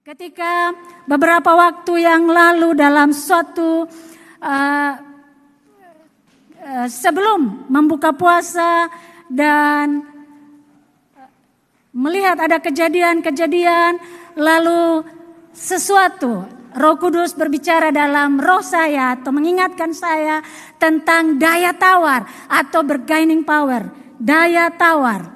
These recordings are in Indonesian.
Ketika beberapa waktu yang lalu dalam suatu sebelum membuka puasa dan melihat ada kejadian-kejadian, lalu sesuatu Roh Kudus berbicara dalam roh saya atau mengingatkan saya tentang daya tawar atau bargaining power, daya tawar.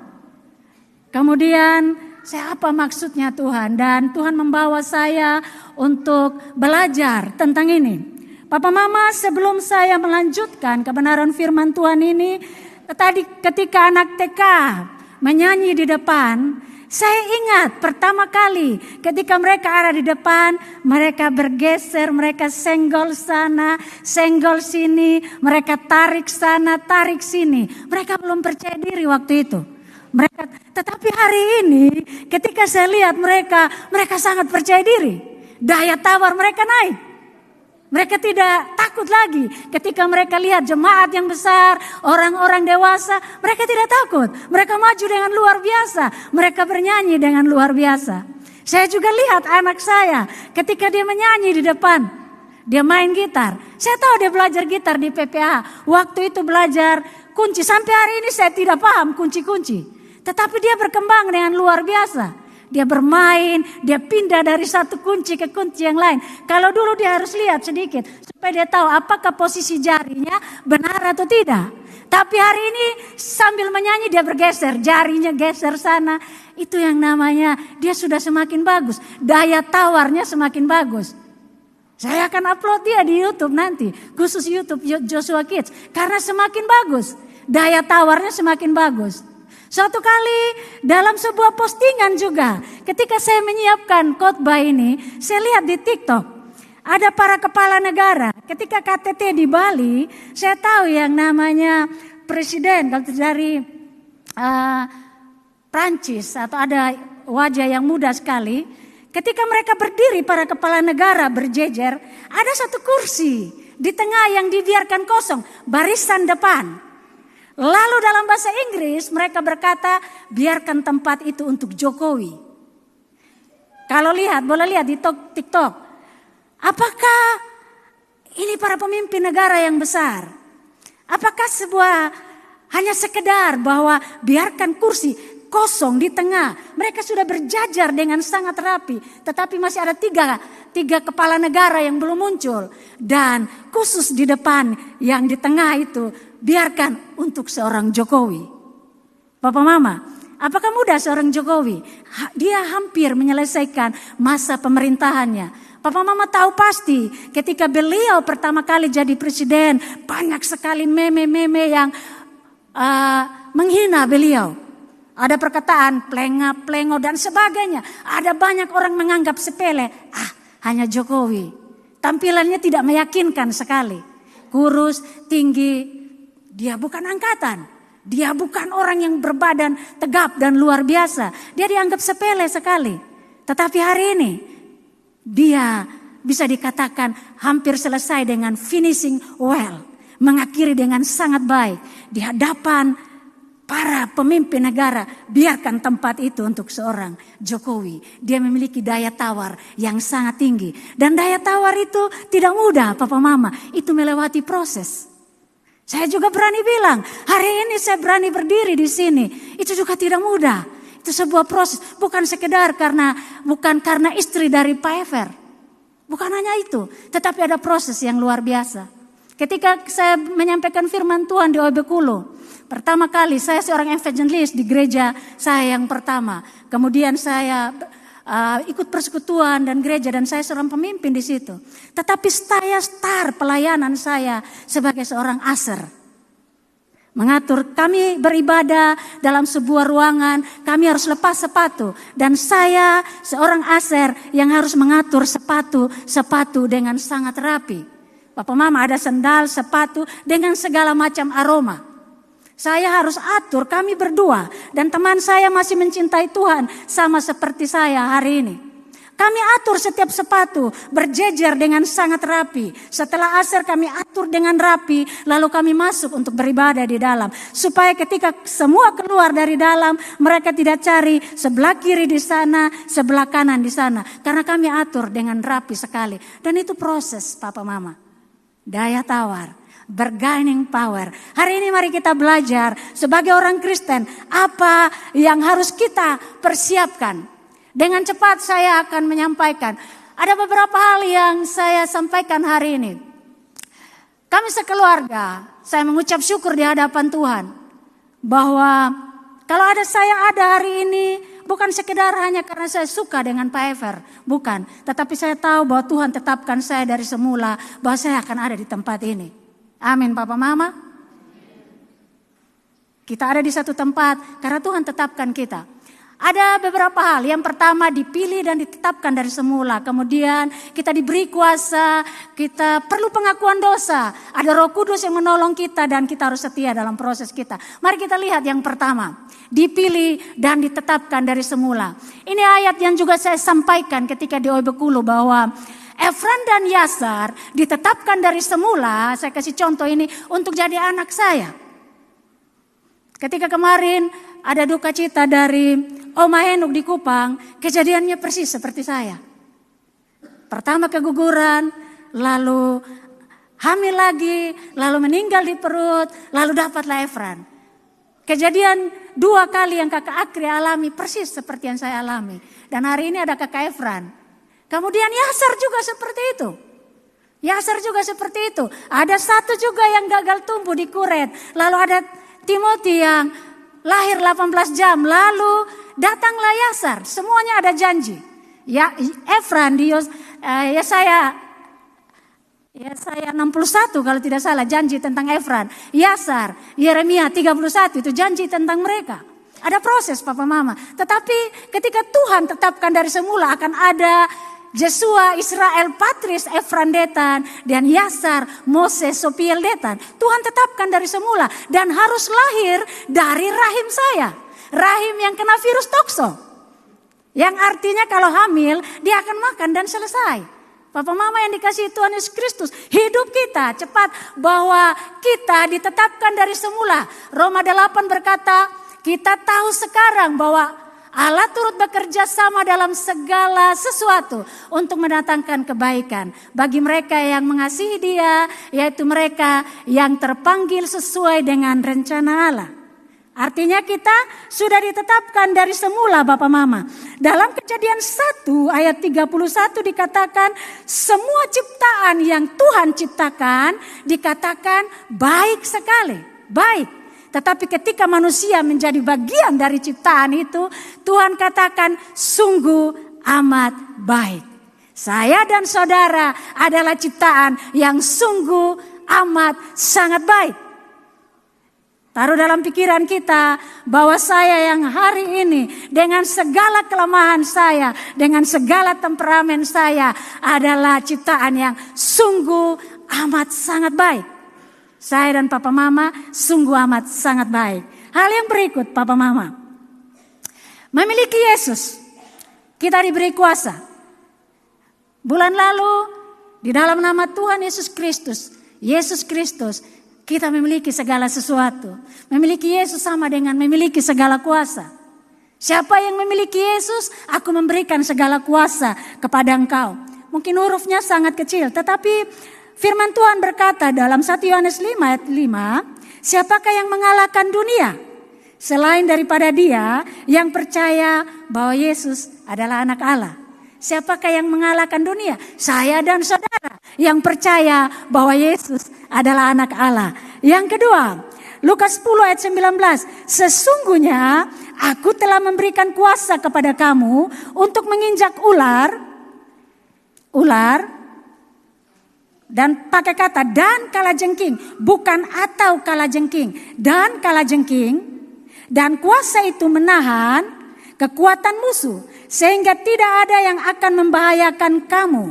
Kemudian saya apa maksudnya Tuhan, dan Tuhan membawa saya untuk belajar tentang ini. Papa Mama, sebelum saya melanjutkan kebenaran firman Tuhan ini, tadi ketika anak TK menyanyi di depan, saya ingat pertama kali ketika mereka ada di depan, mereka bergeser, mereka senggol sana, senggol sini, mereka tarik sana, tarik sini. Mereka belum percaya diri waktu itu. Tetapi hari ini ketika saya lihat mereka sangat percaya diri. Daya tawar mereka naik. Mereka tidak takut lagi ketika mereka lihat jemaat yang besar, orang-orang dewasa. Mereka tidak takut. Mereka maju dengan luar biasa. Mereka bernyanyi dengan luar biasa. Saya juga lihat anak saya ketika dia menyanyi di depan. Dia main gitar. Saya tahu dia belajar gitar di PPA. Waktu itu belajar kunci. Sampai hari ini saya tidak paham kunci-kunci. Tetapi dia berkembang dengan luar biasa. Dia bermain, dia pindah dari satu kunci ke kunci yang lain. Kalau dulu dia harus lihat sedikit supaya dia tahu apakah posisi jarinya benar atau tidak. Tapi hari ini sambil menyanyi dia bergeser, jarinya geser sana. Itu yang namanya dia sudah semakin bagus. Daya tawarnya semakin bagus. Saya akan upload dia di YouTube nanti, khusus YouTube Joshua Kids. Karena semakin bagus, daya tawarnya semakin bagus. Suatu kali dalam sebuah postingan juga, ketika saya menyiapkan khotbah ini, saya lihat di TikTok, ada para kepala negara. Ketika KTT di Bali, saya tahu yang namanya presiden dari Prancis atau ada wajah yang muda sekali. Ketika mereka berdiri, para kepala negara berjejer, ada satu kursi di tengah yang dibiarkan kosong, barisan depan. Lalu dalam bahasa Inggris mereka berkata, biarkan tempat itu untuk Jokowi. Kalau lihat, boleh lihat di TikTok. Apakah ini para pemimpin negara yang besar? Apakah hanya sekedar bahwa biarkan kursi kosong di tengah. Mereka sudah berjajar dengan sangat rapi. Tetapi masih ada tiga kepala negara yang belum muncul. Dan khusus di depan yang di tengah itu biarkan untuk seorang Jokowi. Bapak Mama, apakah mudah seorang Jokowi? Dia hampir menyelesaikan masa pemerintahannya. Papa Mama tahu pasti ketika beliau pertama kali jadi presiden, banyak sekali meme-meme yang menghina beliau. Ada perkataan plenga-plengo dan sebagainya. Ada banyak orang menganggap sepele. Hanya Jokowi. Tampilannya tidak meyakinkan sekali. Kurus, tinggi. Dia bukan angkatan. Dia bukan orang yang berbadan tegap dan luar biasa. Dia dianggap sepele sekali. Tetapi hari ini dia bisa dikatakan hampir selesai dengan finishing well. Mengakhiri dengan sangat baik. Di hadapan para pemimpin negara, biarkan tempat itu untuk seorang Jokowi. Dia memiliki daya tawar yang sangat tinggi. Dan daya tawar itu tidak mudah, Papa Mama. Itu melewati proses. Saya juga berani bilang, hari ini saya berani berdiri di sini. Itu juga tidak mudah. Itu sebuah proses. Bukan sekedar bukan karena istri dari Pak Ever. Bukan hanya itu. Tetapi ada proses yang luar biasa. Ketika saya menyampaikan firman Tuhan di Obekulo, pertama kali saya seorang evangelis di gereja saya yang pertama. Kemudian saya ikut persekutuan dan gereja dan saya seorang pemimpin di situ. Tetapi saya start pelayanan saya sebagai seorang aser. Mengatur, kami beribadah dalam sebuah ruangan, kami harus lepas sepatu. Dan saya seorang aser yang harus mengatur sepatu dengan sangat rapi. Papa Mama ada sendal, sepatu dengan segala macam aroma. Saya harus atur, kami berdua. Dan teman saya masih mencintai Tuhan sama seperti saya hari ini. Kami atur setiap sepatu berjejer dengan sangat rapi. Setelah asar kami atur dengan rapi, lalu kami masuk untuk beribadah di dalam. Supaya ketika semua keluar dari dalam, mereka tidak cari sebelah kiri di sana, sebelah kanan di sana. Karena kami atur dengan rapi sekali. Dan itu proses Papa Mama. Daya tawar, bargaining power. Hari ini mari kita belajar sebagai orang Kristen apa yang harus kita persiapkan. Dengan cepat saya akan menyampaikan. Ada beberapa hal yang saya sampaikan hari ini. Kami sekeluarga, saya mengucap syukur di hadapan Tuhan. Bahwa kalau saya ada hari ini, bukan sekedar hanya karena saya suka dengan Pak Ever. Bukan, tetapi saya tahu bahwa Tuhan tetapkan saya dari semula, bahwa saya akan ada di tempat ini. Amin Papa Mama. Kita ada di satu tempat karena Tuhan tetapkan kita. Ada beberapa hal. Yang pertama dipilih dan ditetapkan dari semula. Kemudian kita diberi kuasa, kita perlu pengakuan dosa. Ada Roh Kudus yang menolong kita dan kita harus setia dalam proses kita. Mari kita lihat yang pertama. Dipilih dan ditetapkan dari semula. Ini ayat yang juga saya sampaikan ketika di Oibekulu bahwa Efran dan Yasar ditetapkan dari semula. Saya kasih contoh ini untuk jadi anak saya. Ketika kemarin ada duka cita dari Oma Henuk di Kupang, kejadiannya persis seperti saya. Pertama keguguran, lalu hamil lagi, lalu meninggal di perut, lalu dapatlah Efran. Kejadian 2 kali yang kakak Akri alami persis seperti yang saya alami. Dan hari ini ada kakak Efran. Kemudian Yasar juga seperti itu. Yasar juga seperti itu. Ada satu juga yang gagal tumbuh di Kuret. Lalu ada Timothy yang lahir 18 jam. Lalu datanglah Yasar. Semuanya ada janji. Ya Efran di Yesaya 61 kalau tidak salah janji tentang Efran. Yasar, Yeremia 31 itu janji tentang mereka. Ada proses Papa Mama. Tetapi ketika Tuhan tetapkan dari semula akan ada Jesua, Israel, Patris, Efran Detan, dan Yasar, Moses, Sopiel Detan. Tuhan tetapkan dari semula dan harus lahir dari rahim saya. Rahim yang kena virus tokso. Yang artinya kalau hamil dia akan makan dan selesai. Papa Mama yang dikasihi Tuhan Yesus Kristus, hidup kita cepat bahwa kita ditetapkan dari semula. Roma 8 berkata, kita tahu sekarang bahwa Allah turut bekerja sama dalam segala sesuatu untuk mendatangkan kebaikan bagi mereka yang mengasihi Dia, yaitu mereka yang terpanggil sesuai dengan rencana Allah. Artinya kita sudah ditetapkan dari semula Bapak Mama. Dalam Kejadian 1 ayat 31 dikatakan semua ciptaan yang Tuhan ciptakan dikatakan baik sekali, baik. Tetapi ketika manusia menjadi bagian dari ciptaan itu, Tuhan katakan sungguh amat baik. Saya dan saudara adalah ciptaan yang sungguh amat sangat baik. Taruh dalam pikiran kita bahwa saya yang hari ini dengan segala kelemahan saya, dengan segala temperamen saya adalah ciptaan yang sungguh amat sangat baik. Saya dan Papa Mama sungguh amat sangat baik. Hal yang berikut Papa Mama. Memiliki Yesus, kita diberi kuasa. Bulan lalu di dalam nama Tuhan Yesus Kristus, kita memiliki segala sesuatu. Memiliki Yesus sama dengan memiliki segala kuasa. Siapa yang memiliki Yesus, aku memberikan segala kuasa kepada engkau. Mungkin hurufnya sangat kecil, tetapi firman Tuhan berkata dalam 1 Yohanes 5 ayat 5, siapakah yang mengalahkan dunia? Selain daripada dia yang percaya bahwa Yesus adalah anak Allah. Siapakah yang mengalahkan dunia? Saya dan saudara yang percaya bahwa Yesus adalah anak Allah. Yang kedua, Lukas 10 ayat 19. Sesungguhnya aku telah memberikan kuasa kepada kamu untuk menginjak ular, dan pakai kata dan kalajengking, bukan atau kalajengking, dan kalajengking, dan kuasa itu menahan kekuatan musuh sehingga tidak ada yang akan membahayakan kamu.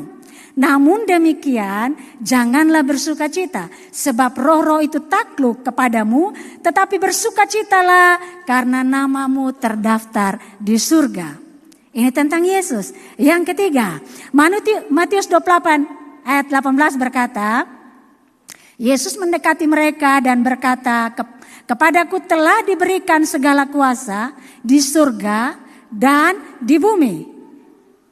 Namun demikian janganlah bersukacita sebab roh-roh itu takluk kepadamu, tetapi bersukacitalah karena namamu terdaftar di surga. Ini tentang Yesus. Yang ketiga, Matius 28 ayat 18 berkata, Yesus mendekati mereka dan berkata, kepadaku telah diberikan segala kuasa di surga dan di bumi.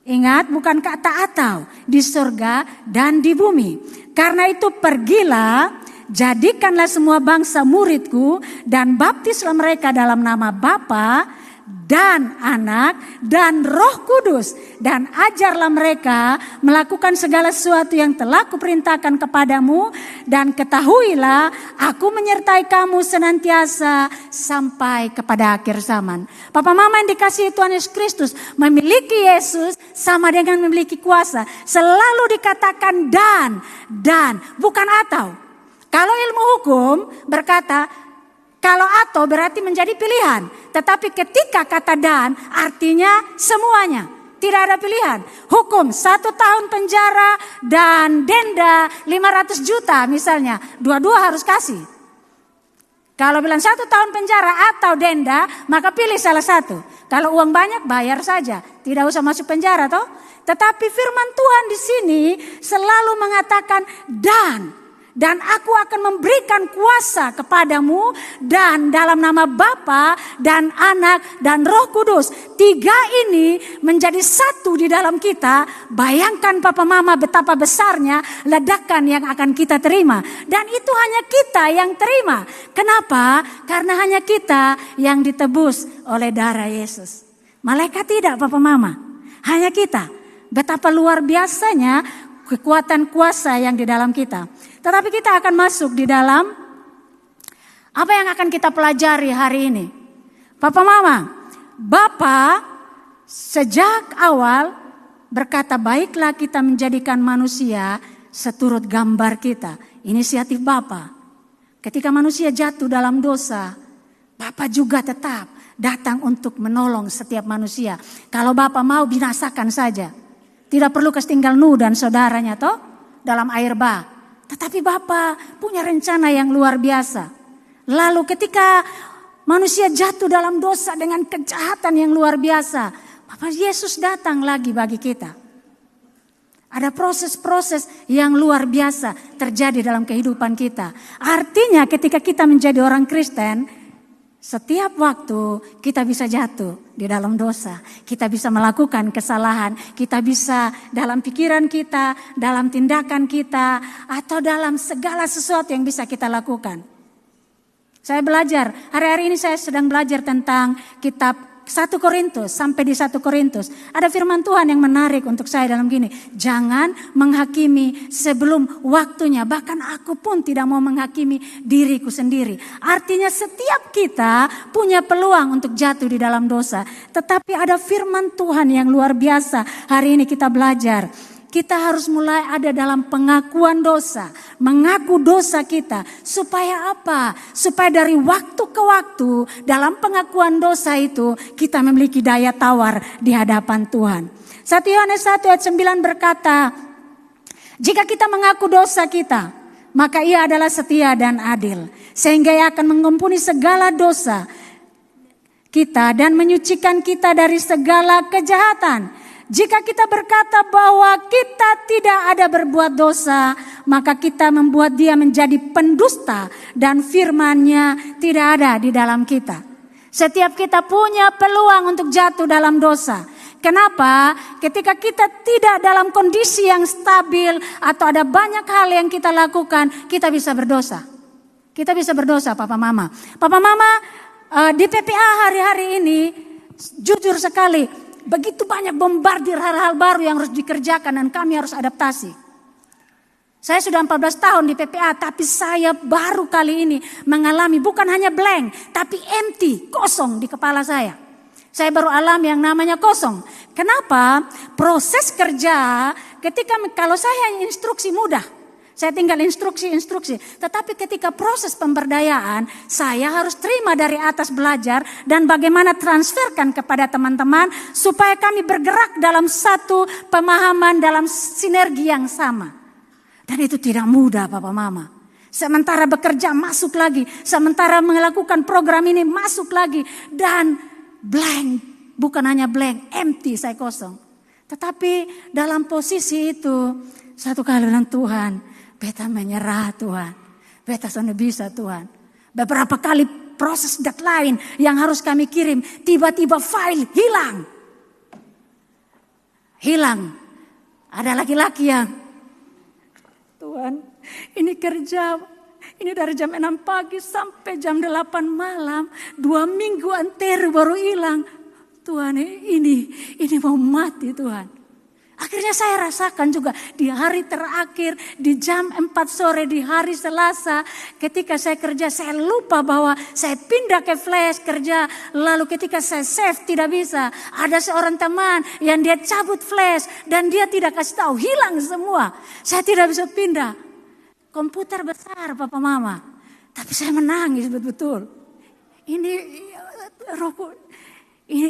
Ingat, bukan kata atau, di surga dan di bumi. Karena itu pergilah, jadikanlah semua bangsa muridku dan baptislah mereka dalam nama Bapa dan Anak dan Roh Kudus, dan ajarlah mereka melakukan segala sesuatu yang telah kuperintahkan kepadamu, dan ketahuilah aku menyertai kamu senantiasa sampai kepada akhir zaman. Papa mama yang dikasihi Tuhan Yesus Kristus, memiliki Yesus sama dengan memiliki kuasa. Selalu dikatakan dan bukan atau. Kalau ilmu hukum berkata kalau atau berarti menjadi pilihan. Tetapi ketika kata dan artinya semuanya. Tidak ada pilihan. Hukum 1 tahun penjara dan denda 500 juta misalnya. Dua-dua harus kasih. Kalau bilang 1 tahun penjara atau denda, maka pilih salah satu. Kalau uang banyak bayar saja. Tidak usah masuk penjara toh. Tetapi firman Tuhan di sini selalu mengatakan dan aku akan memberikan kuasa kepadamu dan dalam nama Bapa dan Anak dan Roh Kudus. 3 ini menjadi satu di dalam kita. Bayangkan Papa Mama betapa besarnya ledakan yang akan kita terima. Dan itu hanya kita yang terima. Kenapa? Karena hanya kita yang ditebus oleh darah Yesus. Malaikat tidak Papa Mama. Hanya kita. Betapa luar biasanya kekuatan kuasa yang di dalam kita. Tetapi kita akan masuk di dalam apa yang akan kita pelajari hari ini. Papa Mama, Bapa sejak awal berkata baiklah kita menjadikan manusia seturut gambar kita. Inisiatif Bapa. Ketika manusia jatuh dalam dosa, Bapa juga tetap datang untuk menolong setiap manusia. Kalau Bapa mau binasakan saja. Tidak perlu tinggal Nuh dan saudaranya toh dalam air bah. Tetapi Bapa punya rencana yang luar biasa. Lalu ketika manusia jatuh dalam dosa dengan kejahatan yang luar biasa, Bapak Yesus datang lagi bagi kita. Ada proses-proses yang luar biasa terjadi dalam kehidupan kita. Artinya ketika kita menjadi orang Kristen, setiap waktu kita bisa jatuh di dalam dosa. Kita bisa melakukan kesalahan. Kita bisa dalam pikiran kita, dalam tindakan kita, atau dalam segala sesuatu yang bisa kita lakukan. Saya belajar, hari-hari ini saya sedang belajar tentang kitab 1 Korintus, sampai di 1 Korintus. Ada firman Tuhan yang menarik untuk saya dalam gini. Jangan menghakimi sebelum waktunya. Bahkan aku pun tidak mau menghakimi diriku sendiri. Artinya setiap kita punya peluang untuk jatuh di dalam dosa. Tetapi ada firman Tuhan yang luar biasa. Hari ini kita belajar. Kita harus mulai ada dalam pengakuan dosa. Mengaku dosa kita. Supaya apa? Supaya dari waktu ke waktu dalam pengakuan dosa itu kita memiliki daya tawar di hadapan Tuhan. 1 Yohanes 1 ayat 9 berkata, jika kita mengaku dosa kita, maka ia adalah setia dan adil. Sehingga ia akan mengampuni segala dosa kita dan menyucikan kita dari segala kejahatan. Jika kita berkata bahwa kita tidak ada berbuat dosa, maka kita membuat dia menjadi pendusta dan firman-Nya tidak ada di dalam kita. Setiap kita punya peluang untuk jatuh dalam dosa. Kenapa? Ketika kita tidak dalam kondisi yang stabil atau ada banyak hal yang kita lakukan, kita bisa berdosa. Kita bisa berdosa, Papa Mama. Papa Mama di PPA hari-hari ini jujur sekali. Begitu banyak bombardir hal-hal baru yang harus dikerjakan dan kami harus adaptasi. Saya sudah 14 tahun di PPA, tapi saya baru kali ini mengalami bukan hanya blank, tapi empty, kosong di kepala saya. Saya baru alami yang namanya kosong. Kenapa? Proses kerja ketika kalau saya instruksi mudah. Saya tinggal instruksi. Tetapi ketika proses pemberdayaan, saya harus terima dari atas belajar dan bagaimana transferkan kepada teman-teman supaya kami bergerak dalam satu pemahaman, dalam sinergi yang sama. Dan itu tidak mudah, Papa Mama. Sementara bekerja masuk lagi, sementara melakukan program ini masuk lagi dan blank bukan hanya blank, empty, saya kosong. Tetapi dalam posisi itu, satu kali dengan Tuhan, beta menyerah Tuhan. Beta sudah bisa Tuhan. Beberapa kali proses deadline yang harus kami kirim, tiba-tiba file hilang. Hilang. Ada laki-laki yang, Tuhan, ini kerja, ini dari jam 6 pagi sampai jam 8 malam, 2 minggu antero baru hilang. Tuhan, ini mau mati Tuhan. Akhirnya saya rasakan juga di hari terakhir, di jam 4 sore, di hari Selasa, ketika saya kerja, saya lupa bahwa saya pindah ke flash kerja. Lalu ketika saya save tidak bisa, ada seorang teman yang dia cabut flash dan dia tidak kasih tahu, hilang semua. Saya tidak bisa pindah. Komputer besar Papa Mama, tapi saya menangis betul-betul. Ini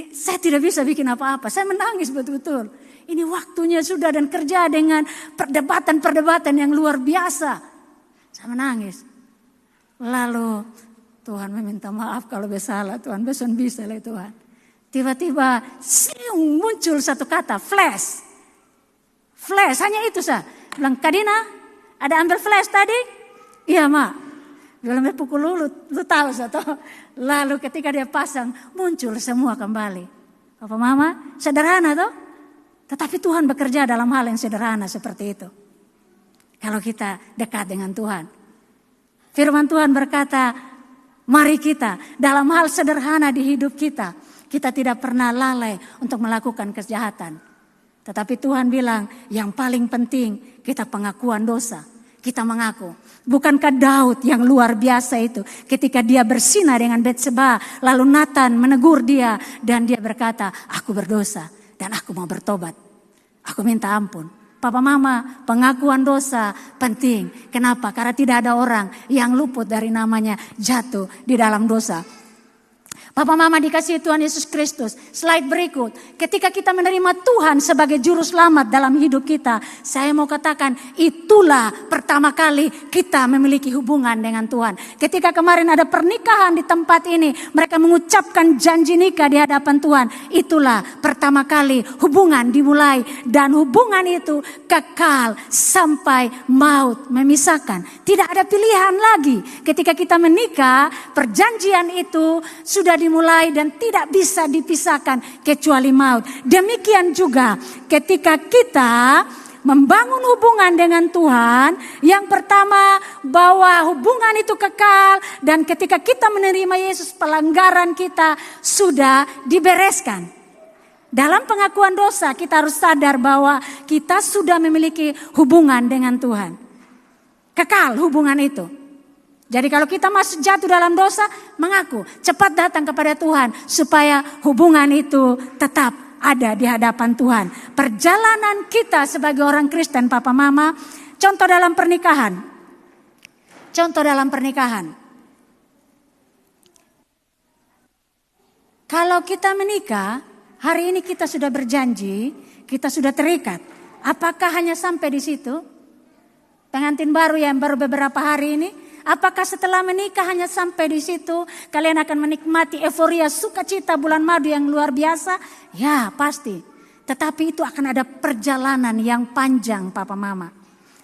saya tidak bisa bikin apa-apa, saya menangis betul-betul. Ini waktunya sudah dan kerja dengan perdebatan-perdebatan yang luar biasa. Saya menangis. Lalu Tuhan meminta maaf kalau bersalah, Tuhan beson bisa lah Tuhan. Tiba-tiba muncul satu kata, flash. Flash, hanya itu saja. Bilang, Kadina, ada ambil flash tadi? Iya Mak. Bilang pukul lu tahu satu. Lalu ketika dia pasang, muncul semua kembali. Papa Mama, sederhana toh? Tetapi Tuhan bekerja dalam hal yang sederhana seperti itu. Kalau kita dekat dengan Tuhan. Firman Tuhan berkata, mari kita dalam hal sederhana di hidup kita. Kita tidak pernah lalai untuk melakukan kejahatan. Tetapi Tuhan bilang, yang paling penting kita pengakuan dosa. Kita mengaku. Bukankah Daud yang luar biasa itu ketika dia bersinah dengan Betseba, lalu Nathan menegur dia dan dia berkata, aku berdosa dan aku mau bertobat. Aku minta ampun. Papa Mama, pengakuan dosa penting. Kenapa? Karena tidak ada orang yang luput dari namanya jatuh di dalam dosa. Papa Mama dikasihi Tuhan Yesus Kristus. Slide berikut. Ketika kita menerima Tuhan sebagai juru selamat dalam hidup kita. Saya mau katakan itulah pertama kali kita memiliki hubungan dengan Tuhan. Ketika kemarin ada pernikahan di tempat ini. Mereka mengucapkan janji nikah di hadapan Tuhan. Itulah pertama kali hubungan dimulai. Dan hubungan itu kekal sampai maut memisahkan. Tidak ada pilihan lagi. Ketika kita menikah, perjanjian itu sudah dimulai dan tidak bisa dipisahkan kecuali maut. Demikian juga ketika kita membangun hubungan dengan Tuhan, yang pertama bahwa hubungan itu kekal dan ketika kita menerima Yesus pelanggaran kita sudah dibereskan. Dalam pengakuan dosa kita harus sadar bahwa kita sudah memiliki hubungan dengan Tuhan. Kekal hubungan itu. Jadi kalau kita masih jatuh dalam dosa, mengaku, cepat datang kepada Tuhan supaya hubungan itu tetap ada di hadapan Tuhan. Perjalanan kita sebagai orang Kristen, Papa Mama, contoh dalam pernikahan. Contoh dalam pernikahan. Kalau kita menikah, hari ini kita sudah berjanji, kita sudah terikat. Apakah hanya sampai di situ? Pengantin baru yang baru beberapa hari ini, apakah setelah menikah hanya sampai di situ kalian akan menikmati euforia sukacita bulan madu yang luar biasa? Ya pasti. Tetapi itu akan ada perjalanan yang panjang Papa Mama.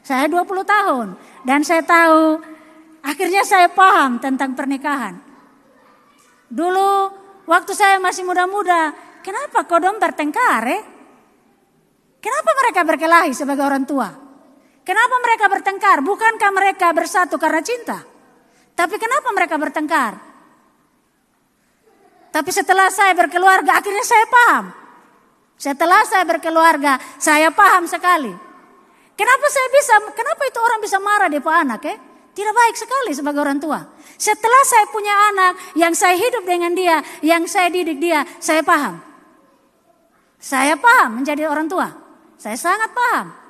Saya 20 tahun dan saya tahu akhirnya saya paham tentang pernikahan. Dulu waktu saya masih muda-muda, kenapa kodam bertengkar? Kenapa mereka berkelahi sebagai orang tua? Kenapa mereka bertengkar? Bukankah mereka bersatu karena cinta? Tapi kenapa mereka bertengkar? Tapi setelah saya berkeluarga, akhirnya saya paham. Setelah saya berkeluarga, saya paham sekali. Kenapa itu orang bisa marah depan anak? Tidak baik sekali sebagai orang tua. Setelah saya punya anak, yang saya hidup dengan dia, yang saya didik dia, saya paham. Saya paham menjadi orang tua. Saya sangat paham.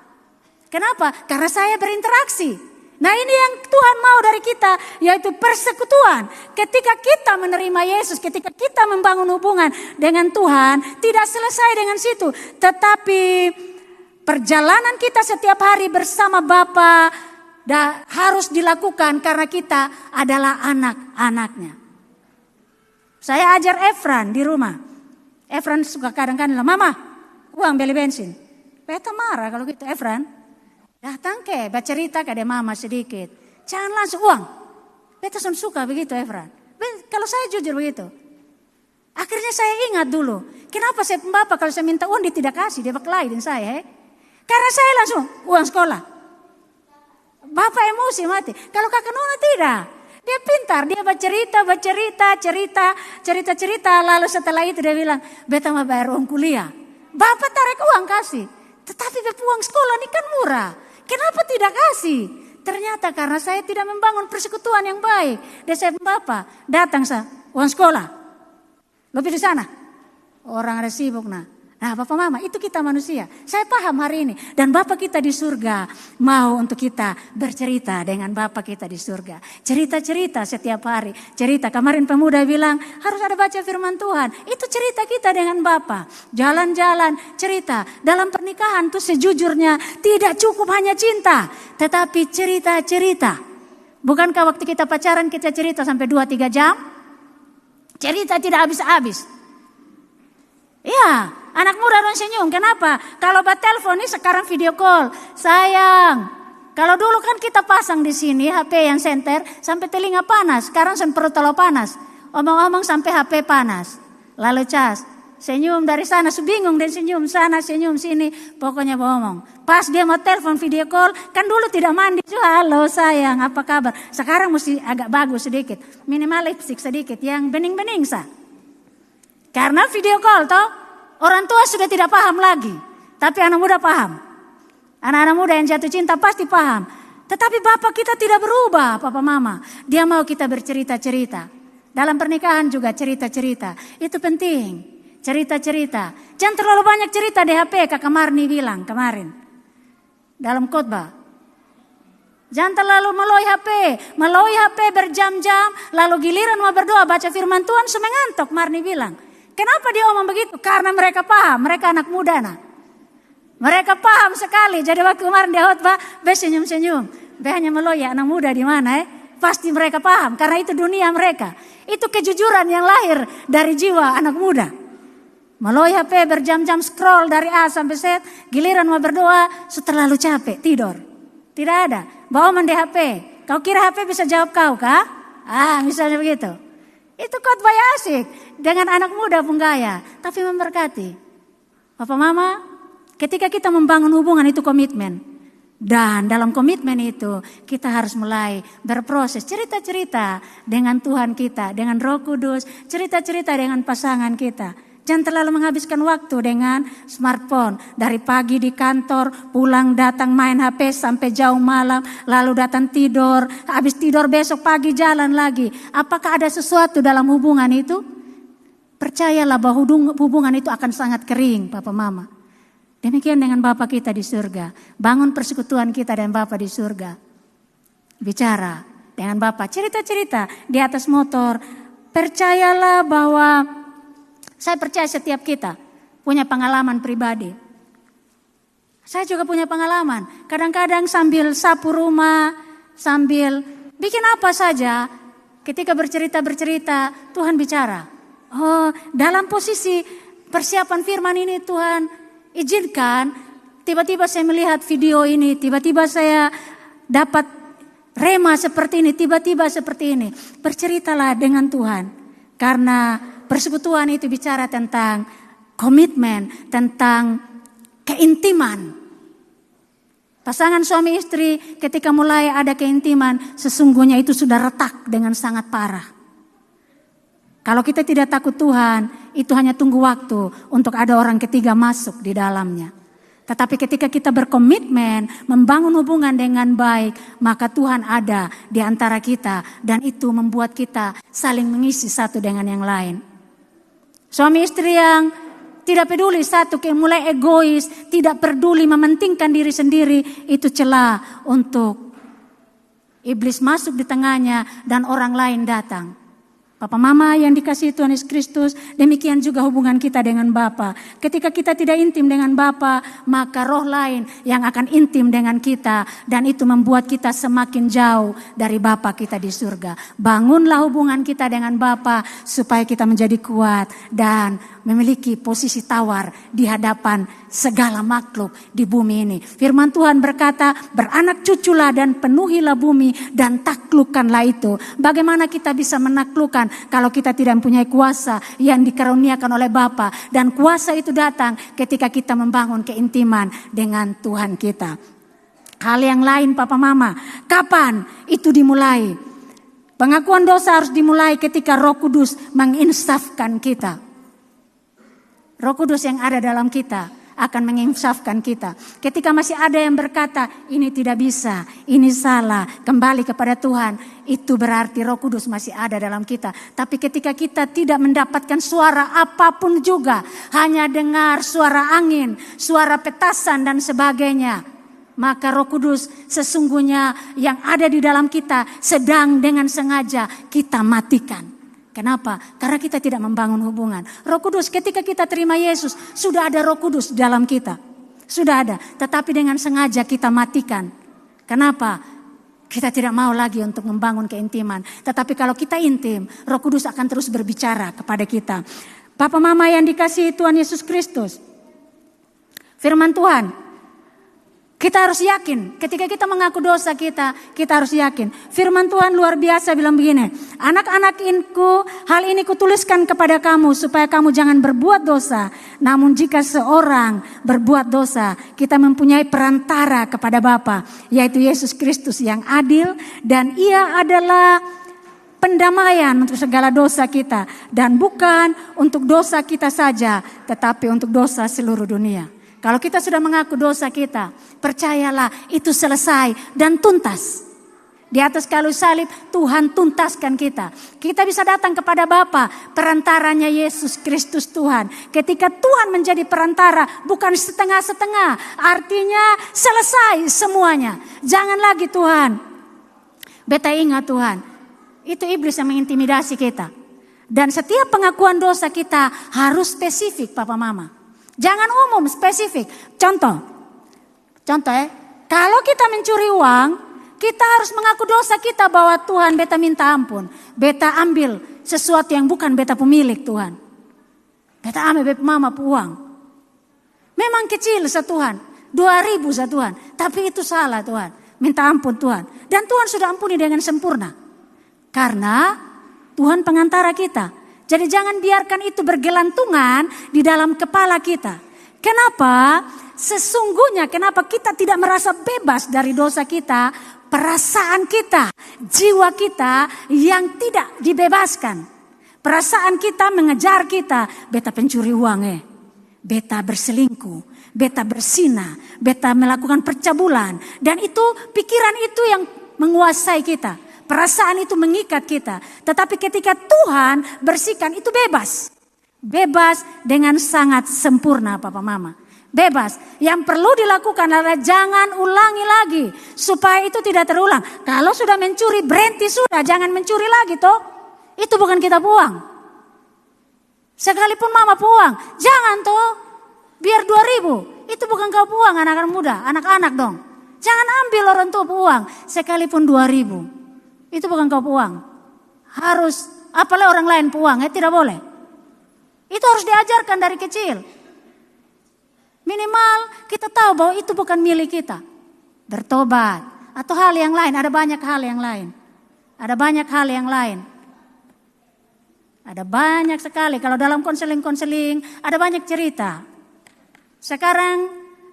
Kenapa? Karena saya berinteraksi. Nah ini yang Tuhan mau dari kita, yaitu persekutuan. Ketika kita menerima Yesus, ketika kita membangun hubungan dengan Tuhan, tidak selesai dengan situ. Tetapi perjalanan kita setiap hari bersama Bapa harus dilakukan karena kita adalah anak-anaknya. Saya ajar Efran di rumah. Efran suka kadang-kadang, "Mama, uang beli bensin." Beta marah kalau gitu. "Efran, datang ke, baca cerita ke ada mama sedikit. Jangan langsung uang." Beta suka begitu Efran. Kalau saya jujur begitu. Akhirnya saya ingat dulu. Kenapa saya bapak kalau saya minta uang dia tidak kasih. Dia berkelahi dengan saya. Karena saya langsung uang sekolah. Bapak emosi mati. Kalau kakak Nona tidak. Dia pintar. Dia cerita. Lalu setelah itu dia bilang, "Beta mau bayar uang kuliah." Bapak tarik uang kasih. Tetapi uang sekolah ini kan murah. Kenapa tidak kasih? Ternyata karena saya tidak membangun persekutuan yang baik. Dan saya bapak datang uang sekolah. Lebih di sana. Orang ada sibuk nah. Nah Bapak Mama itu kita manusia. Saya paham hari ini. Dan Bapak kita di surga mau untuk kita bercerita dengan Bapak kita di surga. Cerita-cerita setiap hari. Cerita kemarin pemuda bilang harus ada baca firman Tuhan. Itu cerita kita dengan Bapak. Jalan-jalan cerita. Dalam pernikahan tuh sejujurnya tidak cukup hanya cinta. Tetapi cerita-cerita. Bukankah waktu kita pacaran kita cerita sampai 2-3 jam? Cerita tidak habis-habis. Iya, anak muda orang senyum. Kenapa? Kalau telepon ini sekarang video call. Sayang, kalau dulu kan kita pasang di sini HP yang senter sampai telinga panas. Sekarang sampai perut terlalu panas. Omong-omong sampai HP panas. Lalu cas, senyum dari sana, bingung dan senyum sana, senyum sini. Pokoknya bohong. Pas dia mau telepon video call, kan dulu tidak mandi. "Halo sayang, apa kabar?" Sekarang mesti agak bagus sedikit. Minimal lipstick sedikit yang bening-bening sah. Karena video call toh, orang tua sudah tidak paham lagi. Tapi anak muda paham. Anak-anak muda yang jatuh cinta pasti paham. Tetapi Bapak kita tidak berubah, Papa Mama. Dia mau kita bercerita-cerita. Dalam pernikahan juga cerita-cerita. Itu penting. Cerita-cerita. Jangan terlalu banyak cerita di HP, Kakak Marni bilang kemarin. Dalam khotbah. Jangan terlalu melalui HP berjam-jam. Lalu giliran mau berdoa baca firman Tuhan semengantuk, Marni bilang. Kenapa dia omong begitu? Karena mereka paham, mereka anak muda nah. Mereka paham sekali. Jadi waktu kemarin dia khotbah, senyum-senyum. Hanya meloy anak muda di mana Pasti mereka paham karena itu dunia mereka. Itu kejujuran yang lahir dari jiwa anak muda. Meloy HP berjam-jam scroll dari A sampai Z, giliran mau berdoa, terlalu capek, tidur. Tidak ada. Bawa mandi HP. Kau kira HP bisa jawab kau kah? Misalnya begitu. Itu khotbah asik dengan anak muda pun gaya, tapi memberkati. Bapak Mama, ketika kita membangun hubungan itu komitmen. Dan dalam komitmen itu kita harus mulai berproses cerita-cerita dengan Tuhan kita, dengan Roh Kudus, cerita-cerita dengan pasangan kita. Jangan terlalu menghabiskan waktu dengan smartphone. Dari pagi di kantor, pulang datang main HP sampai jauh malam, lalu datang tidur, habis tidur besok pagi jalan lagi. Apakah ada sesuatu dalam hubungan itu? Percayalah bahwa hubungan itu akan sangat kering, Papa Mama. Demikian dengan Bapa kita di surga. Bangun persekutuan kita dan Bapa di surga. Bicara dengan Bapa, cerita-cerita di atas motor. Percayalah bahwa saya percaya setiap kita punya pengalaman pribadi. Saya juga punya pengalaman. Kadang-kadang sambil sapu rumah, sambil bikin apa saja, ketika bercerita, Tuhan bicara. Dalam posisi persiapan firman ini Tuhan izinkan, tiba-tiba saya melihat video ini, tiba-tiba saya dapat rema seperti ini, tiba-tiba seperti ini. Berceritalah dengan Tuhan. Karena persekutuan itu bicara tentang komitmen, tentang keintiman. Pasangan suami istri ketika mulai ada keintiman, sesungguhnya itu sudah retak dengan sangat parah. Kalau kita tidak takut Tuhan, itu hanya tunggu waktu untuk ada orang ketiga masuk di dalamnya. Tetapi ketika kita berkomitmen, membangun hubungan dengan baik, maka Tuhan ada di antara kita. Dan itu membuat kita saling mengisi satu dengan yang lain. Suami istri yang tidak peduli satu, mulai egois, tidak peduli mementingkan diri sendiri, itu celah untuk iblis masuk di tengahnya dan orang lain datang. Papa Mama yang dikasihi Tuhan Yesus Kristus, demikian juga hubungan kita dengan Bapa. Ketika kita tidak intim dengan Bapa, maka roh lain yang akan intim dengan kita, dan itu membuat kita semakin jauh dari Bapa kita di surga. Bangunlah hubungan kita dengan Bapa supaya kita menjadi kuat dan memiliki posisi tawar di hadapan segala makhluk di bumi ini. Firman Tuhan berkata, beranak cuculah dan penuhilah bumi dan taklukkanlah itu. Bagaimana kita bisa menaklukkan kalau kita tidak mempunyai kuasa yang dikaruniakan oleh Bapa, dan kuasa itu datang ketika kita membangun keintiman dengan Tuhan kita. Hal yang lain Papa Mama, kapan itu dimulai? Pengakuan dosa harus dimulai ketika Roh Kudus menginsafkan kita. Roh Kudus yang ada dalam kita akan menginsafkan kita. Ketika masih ada yang berkata, ini tidak bisa, ini salah, kembali kepada Tuhan, itu berarti Roh Kudus masih ada dalam kita. Tapi ketika kita tidak mendapatkan suara apapun juga, hanya dengar suara angin, suara petasan dan sebagainya, maka Roh Kudus sesungguhnya yang ada di dalam kita sedang dengan sengaja kita matikan. Kenapa? Karena kita tidak membangun hubungan. Roh Kudus, ketika kita terima Yesus, sudah ada Roh Kudus dalam kita. Sudah ada, tetapi dengan sengaja kita matikan. Kenapa? Kita tidak mau lagi untuk membangun keintiman. Tetapi kalau kita intim, Roh Kudus akan terus berbicara kepada kita. Papa Mama yang dikasihi Tuhan Yesus Kristus, firman Tuhan, kita harus yakin, ketika kita mengaku dosa kita harus yakin. Firman Tuhan luar biasa bilang begini, anak-anakku, hal ini kutuliskan kepada kamu supaya kamu jangan berbuat dosa. Namun jika seorang berbuat dosa, kita mempunyai perantara kepada Bapa, yaitu Yesus Kristus yang adil, dan Ia adalah pendamaian untuk segala dosa kita, dan bukan untuk dosa kita saja, tetapi untuk dosa seluruh dunia. Kalau kita sudah mengaku dosa kita, percayalah itu selesai dan tuntas. Di atas kayu salib Tuhan tuntaskan kita. Kita bisa datang kepada Bapa, perantaranya Yesus Kristus Tuhan. Ketika Tuhan menjadi perantara, bukan setengah-setengah, artinya selesai semuanya. Jangan lagi Tuhan. Beta ingat Tuhan, itu iblis yang mengintimidasi kita. Dan setiap pengakuan dosa kita harus spesifik Papa Mama. Jangan umum, spesifik. Contoh kalau kita mencuri uang, kita harus mengaku dosa kita bahwa Tuhan beta minta ampun. Beta ambil sesuatu yang bukan beta pemilik Tuhan. Beta ambil beta mama uang. Memang kecil Tuhan, 2.000 Tuhan. Tapi itu salah Tuhan, minta ampun Tuhan. Dan Tuhan sudah ampuni dengan sempurna. Karena Tuhan pengantara kita. Jadi jangan biarkan itu bergelantungan di dalam kepala kita. Kenapa? Sesungguhnya kenapa kita tidak merasa bebas dari dosa kita? Perasaan kita, jiwa kita yang tidak dibebaskan. Perasaan kita mengejar kita. Beta pencuri uang beta berselingkuh, beta berzina, beta melakukan percabulan. Dan itu pikiran itu yang menguasai kita. Perasaan itu mengikat kita. Tetapi ketika Tuhan bersihkan itu bebas. Bebas dengan sangat sempurna Papa Mama. Bebas. Yang perlu dilakukan adalah jangan ulangi lagi. Supaya itu tidak terulang. Kalau sudah mencuri berhenti sudah. Jangan mencuri lagi toh. Itu bukan kita puang. Sekalipun Mama puang. Jangan toh. Biar 2.000. Itu bukan kau puang anak-anak muda. Anak-anak dong. Jangan ambil orang tua puang. Sekalipun 2.000. Itu bukan kau puang. Harus, apalagi orang lain puang, tidak boleh. Itu harus diajarkan dari kecil. Minimal kita tahu bahwa itu bukan milik kita. Bertobat. Atau hal yang lain, ada banyak hal yang lain. Ada banyak hal yang lain. Ada banyak sekali, kalau dalam konseling-konseling, ada banyak cerita. Sekarang,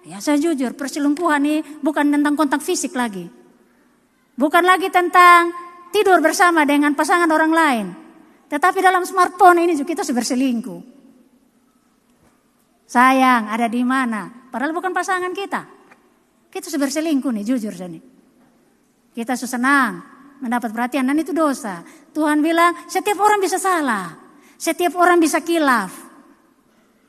ya saya jujur, perselingkuhan ini bukan tentang kontak fisik lagi. Bukan lagi tentang tidur bersama dengan pasangan orang lain. Tetapi dalam smartphone ini juga kita sudah berselingkuh. Sayang, ada di mana? Padahal bukan pasangan kita. Kita sudah berselingkuh nih, jujur saja nih. Kita sudah senang mendapat perhatian dan itu dosa. Tuhan bilang setiap orang bisa salah. Setiap orang bisa kilaf.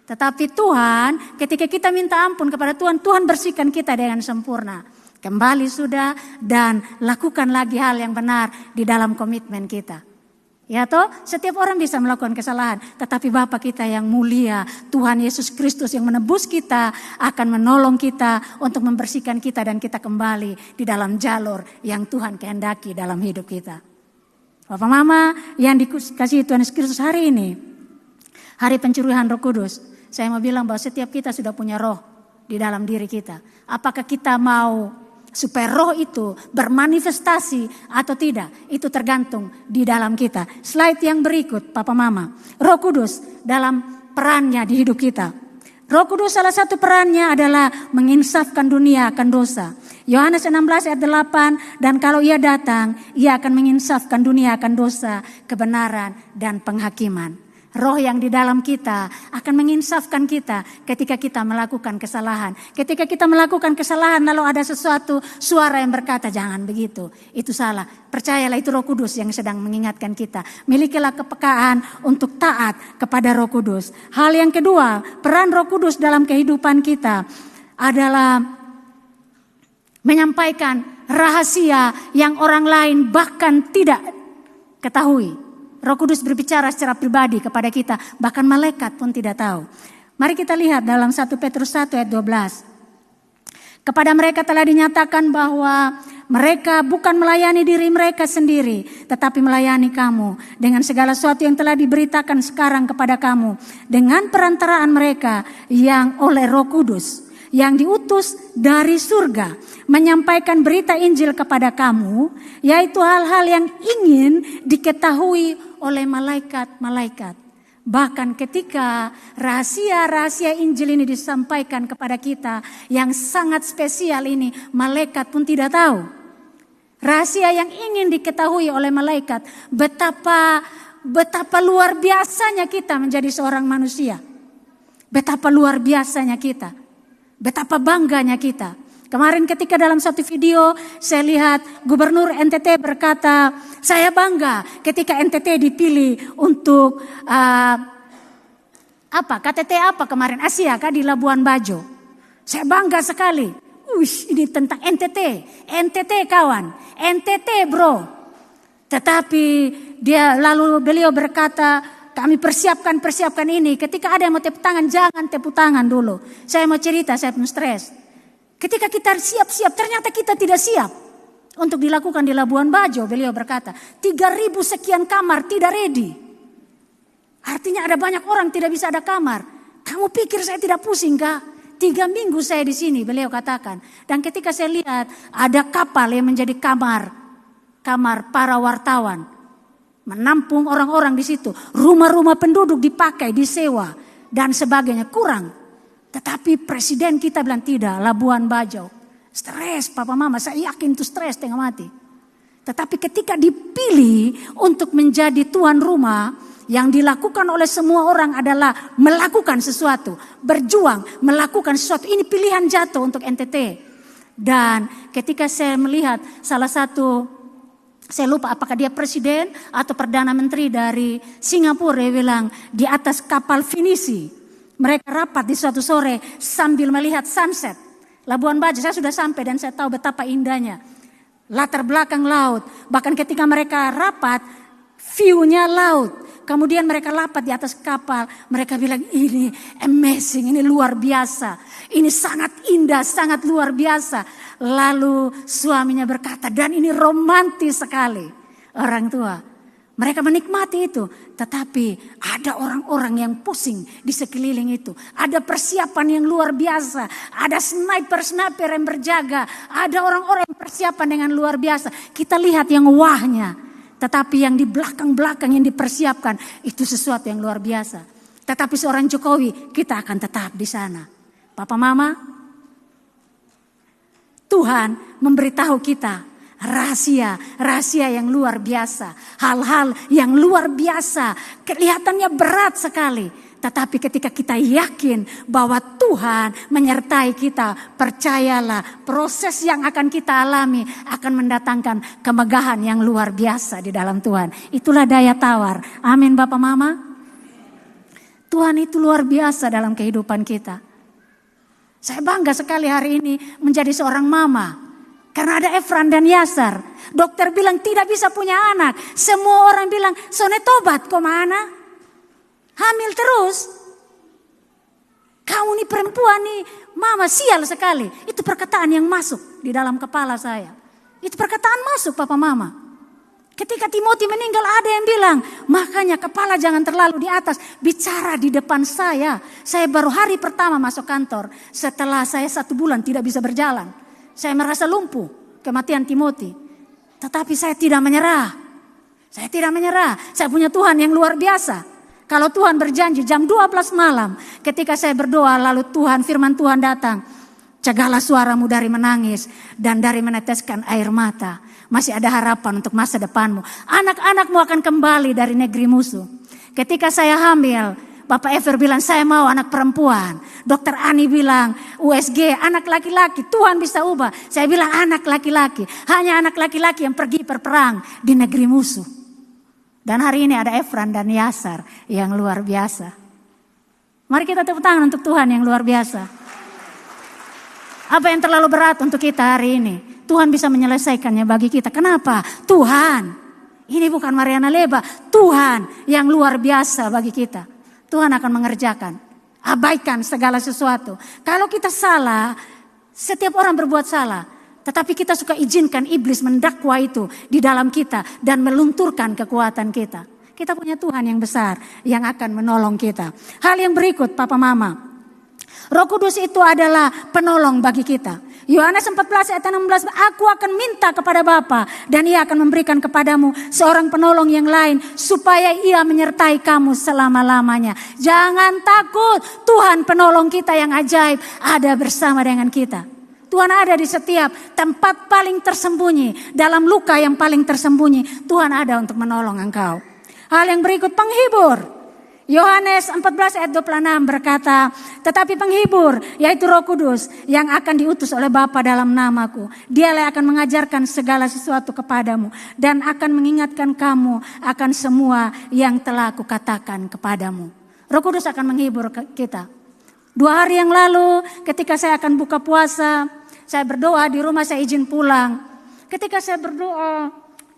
Tetapi Tuhan ketika kita minta ampun kepada Tuhan, Tuhan bersihkan kita dengan sempurna. Kembali sudah dan lakukan lagi hal yang benar di dalam komitmen kita. Ya toh, setiap orang bisa melakukan kesalahan, tetapi Bapa kita yang mulia, Tuhan Yesus Kristus yang menebus kita, akan menolong kita untuk membersihkan kita dan kita kembali di dalam jalur yang Tuhan kehendaki dalam hidup kita. Bapak Mama yang dikasihi Tuhan Yesus Kristus, hari ini, hari pencurahan Roh Kudus, saya mau bilang bahwa setiap kita sudah punya roh di dalam diri kita. Apakah kita mau supaya roh itu bermanifestasi atau tidak, itu tergantung di dalam kita. Slide yang berikut, Papa Mama. Roh Kudus dalam perannya di hidup kita. Roh Kudus salah satu perannya adalah menginsafkan dunia akan dosa. Yohanes 16 ayat 8, dan kalau ia datang, ia akan menginsafkan dunia akan dosa, kebenaran, dan penghakiman. Roh yang di dalam kita akan menginsafkan kita ketika kita melakukan kesalahan. Ketika kita melakukan kesalahan lalu ada sesuatu suara yang berkata jangan begitu, itu salah. Percayalah itu Roh Kudus yang sedang mengingatkan kita. Milikilah kepekaan untuk taat kepada Roh Kudus. Hal yang kedua, peran Roh Kudus dalam kehidupan kita adalah menyampaikan rahasia yang orang lain bahkan tidak ketahui. Roh Kudus berbicara secara pribadi kepada kita, bahkan malaikat pun tidak tahu. Mari kita lihat dalam 1 Petrus 1 ayat 12. Kepada mereka telah dinyatakan bahwa mereka bukan melayani diri mereka sendiri, tetapi melayani kamu dengan segala sesuatu yang telah diberitakan sekarang kepada kamu, dengan perantaraan mereka yang oleh Roh Kudus, yang diutus dari surga, menyampaikan berita Injil kepada kamu, yaitu hal-hal yang ingin diketahui oleh malaikat-malaikat. Bahkan ketika rahasia-rahasia Injil ini disampaikan kepada kita yang sangat spesial ini, malaikat pun tidak tahu. Rahasia yang ingin diketahui oleh malaikat, betapa luar biasanya kita menjadi seorang manusia. Betapa luar biasanya kita. Betapa bangganya kita. Kemarin ketika dalam satu video saya lihat Gubernur NTT berkata, saya bangga ketika NTT dipilih untuk KTT apa kemarin, Asia di Labuan Bajo. Saya bangga sekali. Ini tentang NTT. NTT kawan, NTT bro. Tetapi beliau berkata, kami persiapkan ini. Ketika ada yang mau tepuk tangan, jangan tepuk tangan dulu. Saya mau cerita, saya pun stres. Ketika kita siap-siap, ternyata kita tidak siap untuk dilakukan di Labuan Bajo. Beliau berkata, 3.000 sekian kamar tidak ready. Artinya ada banyak orang tidak bisa ada kamar. Kamu pikir saya tidak pusing kah? 3 minggu saya di sini, beliau katakan. Dan ketika saya lihat ada kapal yang menjadi kamar para wartawan. Menampung orang-orang di situ. Rumah-rumah penduduk dipakai, disewa dan sebagainya, kurang. Tetapi presiden kita bilang tidak, Labuan Bajo. Stres Papa Mama, saya yakin itu stres tengah mati. Tetapi ketika dipilih untuk menjadi tuan rumah, yang dilakukan oleh semua orang adalah melakukan sesuatu. Berjuang, melakukan sesuatu. Ini pilihan jatuh untuk NTT. Dan ketika saya melihat salah satu, saya lupa apakah dia presiden atau perdana menteri dari Singapura, dia bilang di atas kapal Finisi. Mereka rapat di suatu sore sambil melihat sunset. Labuan Bajo, saya sudah sampai dan saya tahu betapa indahnya. Latar belakang laut. Bahkan ketika mereka rapat, view-nya laut. Kemudian mereka rapat di atas kapal. Mereka bilang ini amazing, ini luar biasa. Ini sangat indah, sangat luar biasa. Lalu suaminya berkata, dan ini romantis sekali. Orang tua. Mereka menikmati itu, tetapi ada orang-orang yang pusing di sekeliling itu. Ada persiapan yang luar biasa, ada sniper yang berjaga, ada orang-orang yang persiapan dengan luar biasa. Kita lihat yang wahnya, tetapi yang di belakang-belakang yang dipersiapkan itu sesuatu yang luar biasa. Tetapi seorang Jokowi, kita akan tetap di sana. Papa Mama, Tuhan memberitahu kita rahasia yang luar biasa, hal-hal yang luar biasa, kelihatannya berat sekali. Tetapi ketika kita yakin bahwa Tuhan menyertai kita, percayalah proses yang akan kita alami akan mendatangkan kemegahan yang luar biasa di dalam Tuhan. Itulah daya tawar. Amin Bapak Mama. Tuhan itu luar biasa dalam kehidupan kita. Saya bangga sekali hari ini menjadi seorang mama. Karena ada Efran dan Yasar. Dokter bilang tidak bisa punya anak. Semua orang bilang, "Sone tobat kok mana? Hamil terus. Kamu nih perempuan nih, mama sial sekali." Itu perkataan yang masuk di dalam kepala saya. Itu perkataan masuk papa mama. Ketika Timothy meninggal ada yang bilang, "Makanya kepala jangan terlalu di atas, bicara di depan saya." Saya baru hari pertama masuk kantor, setelah saya 1 bulan tidak bisa berjalan. Saya merasa lumpuh, kematian Timothy. Tetapi saya tidak menyerah. Saya tidak menyerah, saya punya Tuhan yang luar biasa. Kalau Tuhan berjanji jam 12 malam, ketika saya berdoa lalu firman Tuhan datang. "Cegahlah suaramu dari menangis dan dari meneteskan air mata. Masih ada harapan untuk masa depanmu. Anak-anakmu akan kembali dari negeri musuh." Ketika saya hamil, Bapak Ever bilang saya mau anak perempuan. Dokter Ani bilang USG anak laki-laki, Tuhan bisa ubah. Saya bilang anak laki-laki. Hanya anak laki-laki yang pergi berperang di negeri musuh. Dan hari ini ada Efran dan Yasar yang luar biasa. Mari kita tepuk tangan untuk Tuhan yang luar biasa. Apa yang terlalu berat untuk kita hari ini? Tuhan bisa menyelesaikannya bagi kita. Kenapa? Tuhan. Ini bukan Mariana Leba. Tuhan yang luar biasa bagi kita. Tuhan akan mengerjakan. Abaikan segala sesuatu. Kalau kita salah, setiap orang berbuat salah. Tetapi kita suka izinkan iblis mendakwa itu di dalam kita. Dan melunturkan kekuatan kita. Kita punya Tuhan yang besar yang akan menolong kita. Hal yang berikut Papa Mama. Roh Kudus itu adalah penolong bagi kita. Yohanes 14 ayat 16, "Aku akan minta kepada Bapa dan Ia akan memberikan kepadamu seorang penolong yang lain supaya Ia menyertai kamu selama-lamanya." Jangan takut, Tuhan penolong kita yang ajaib ada bersama dengan kita. Tuhan ada di setiap tempat paling tersembunyi, dalam luka yang paling tersembunyi, Tuhan ada untuk menolong engkau. Hal yang berikut, penghibur. Yohanes 14 ayat 26 berkata, "Tetapi penghibur, yaitu Roh Kudus yang akan diutus oleh Bapa dalam namaku. Dialah akan mengajarkan segala sesuatu kepadamu dan akan mengingatkan kamu akan semua yang telah kukatakan kepadamu." Roh Kudus akan menghibur kita. 2 hari yang lalu ketika saya akan buka puasa, saya berdoa di rumah, saya izin pulang. Ketika saya berdoa,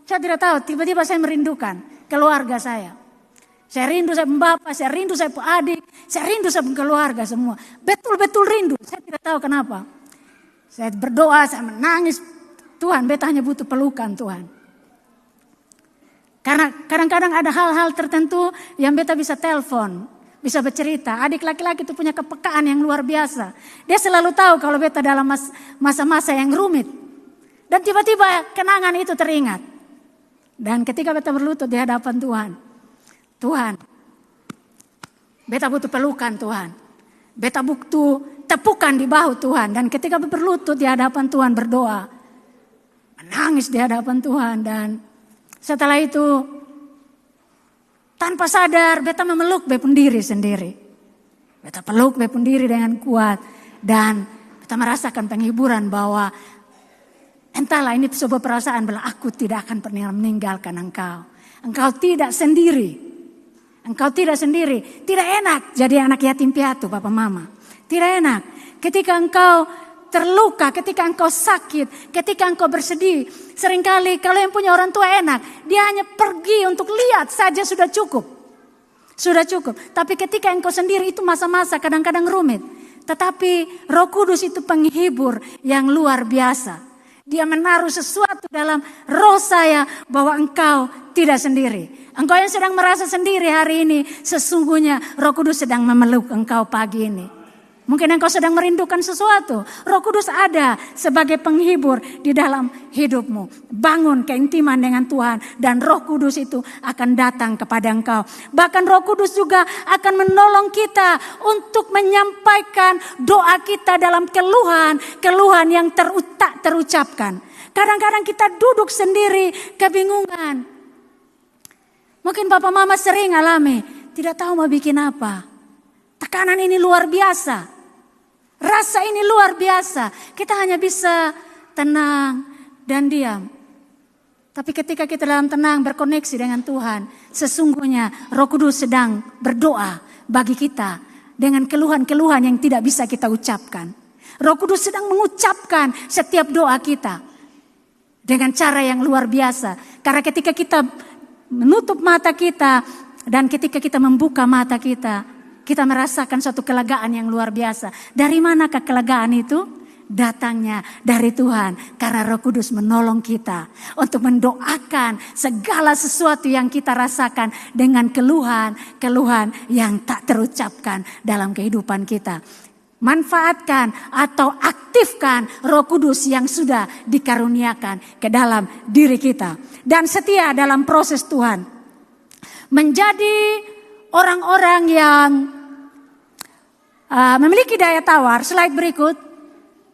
saya tidak tahu, tiba-tiba saya merindukan keluarga saya. Saya rindu saya bapak, saya rindu saya adik, saya rindu saya keluarga semua. Betul-betul rindu, saya tidak tahu kenapa. Saya berdoa, saya menangis. Tuhan, beta hanya butuh pelukan Tuhan. Karena kadang-kadang ada hal-hal tertentu yang beta bisa telepon, bisa bercerita. Adik laki-laki itu punya kepekaan yang luar biasa. Dia selalu tahu kalau beta dalam masa-masa yang rumit. Dan tiba-tiba kenangan itu teringat. Dan ketika beta berlutut di hadapan Tuhan, "Tuhan, beta butuh pelukan Tuhan. Beta butuh tepukan di bahu Tuhan." Dan ketika berlutut di hadapan Tuhan berdoa, menangis di hadapan Tuhan. Dan setelah itu tanpa sadar beta memeluk bepun diri sendiri. Beta peluk bepun diri dengan kuat. Dan beta merasakan penghiburan bahwa entahlah ini sebuah perasaan bahwa aku tidak akan pernah meninggalkan engkau. Engkau tidak sendiri. Engkau tidak sendiri. Tidak enak jadi anak yatim piatu Papa Mama. Tidak enak. Ketika engkau terluka, ketika engkau sakit, ketika engkau bersedih. Seringkali kalau yang punya orang tua enak. Dia hanya pergi untuk lihat saja sudah cukup. Sudah cukup. Tapi ketika engkau sendiri itu masa-masa kadang-kadang rumit. Tetapi Roh Kudus itu penghibur yang luar biasa. Dia menaruh sesuatu dalam roh saya bahwa engkau tidak sendiri. Engkau yang sedang merasa sendiri hari ini, sesungguhnya Roh Kudus sedang memeluk engkau pagi ini. Mungkin engkau sedang merindukan sesuatu. Roh Kudus ada sebagai penghibur di dalam hidupmu. Bangun keintiman dengan Tuhan dan Roh Kudus itu akan datang kepada engkau. Bahkan Roh Kudus juga akan menolong kita untuk menyampaikan doa kita dalam keluhan yang tak terucapkan. Kadang-kadang kita duduk sendiri kebingungan. Mungkin Papa Mama sering alami, tidak tahu mau bikin apa. Tekanan ini luar biasa. Rasa ini luar biasa. Kita hanya bisa tenang dan diam. Tapi ketika kita dalam tenang berkoneksi dengan Tuhan, sesungguhnya Roh Kudus sedang berdoa bagi kita dengan keluhan-keluhan yang tidak bisa kita ucapkan. Roh Kudus sedang mengucapkan setiap doa kita. dengan cara yang luar biasa. Karena ketika kita menutup mata kita dan ketika kita membuka mata kita merasakan suatu kelegaan yang luar biasa. Dari manakah kelegaan itu? Datangnya dari Tuhan, karena Roh Kudus menolong kita untuk mendoakan segala sesuatu yang kita rasakan dengan keluhan yang tak terucapkan dalam kehidupan kita. Manfaatkan atau aktifkan Roh Kudus yang sudah dikaruniakan ke dalam diri kita, dan setia dalam proses Tuhan. Menjadi orang-orang yang memiliki daya tawar. Slide berikut.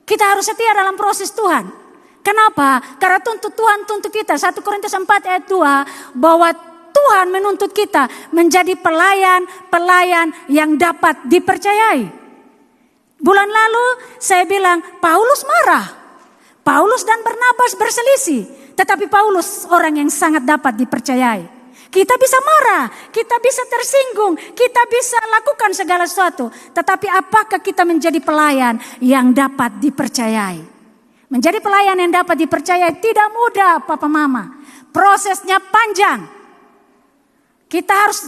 Kita harus setia dalam proses Tuhan. Kenapa? Karena Tuhan tuntut kita. 1 Korintus 4 ayat 2. Bahwa Tuhan menuntut kita menjadi pelayan yang dapat dipercayai. Bulan lalu saya bilang Paulus marah. Paulus dan Barnabas berselisih. Tetapi Paulus orang yang sangat dapat dipercayai. Kita bisa marah, kita bisa tersinggung, kita bisa lakukan segala sesuatu. Tetapi apakah kita menjadi pelayan yang dapat dipercayai? Menjadi pelayan yang dapat dipercayai tidak mudah, Papa Mama. Prosesnya panjang. Kita harus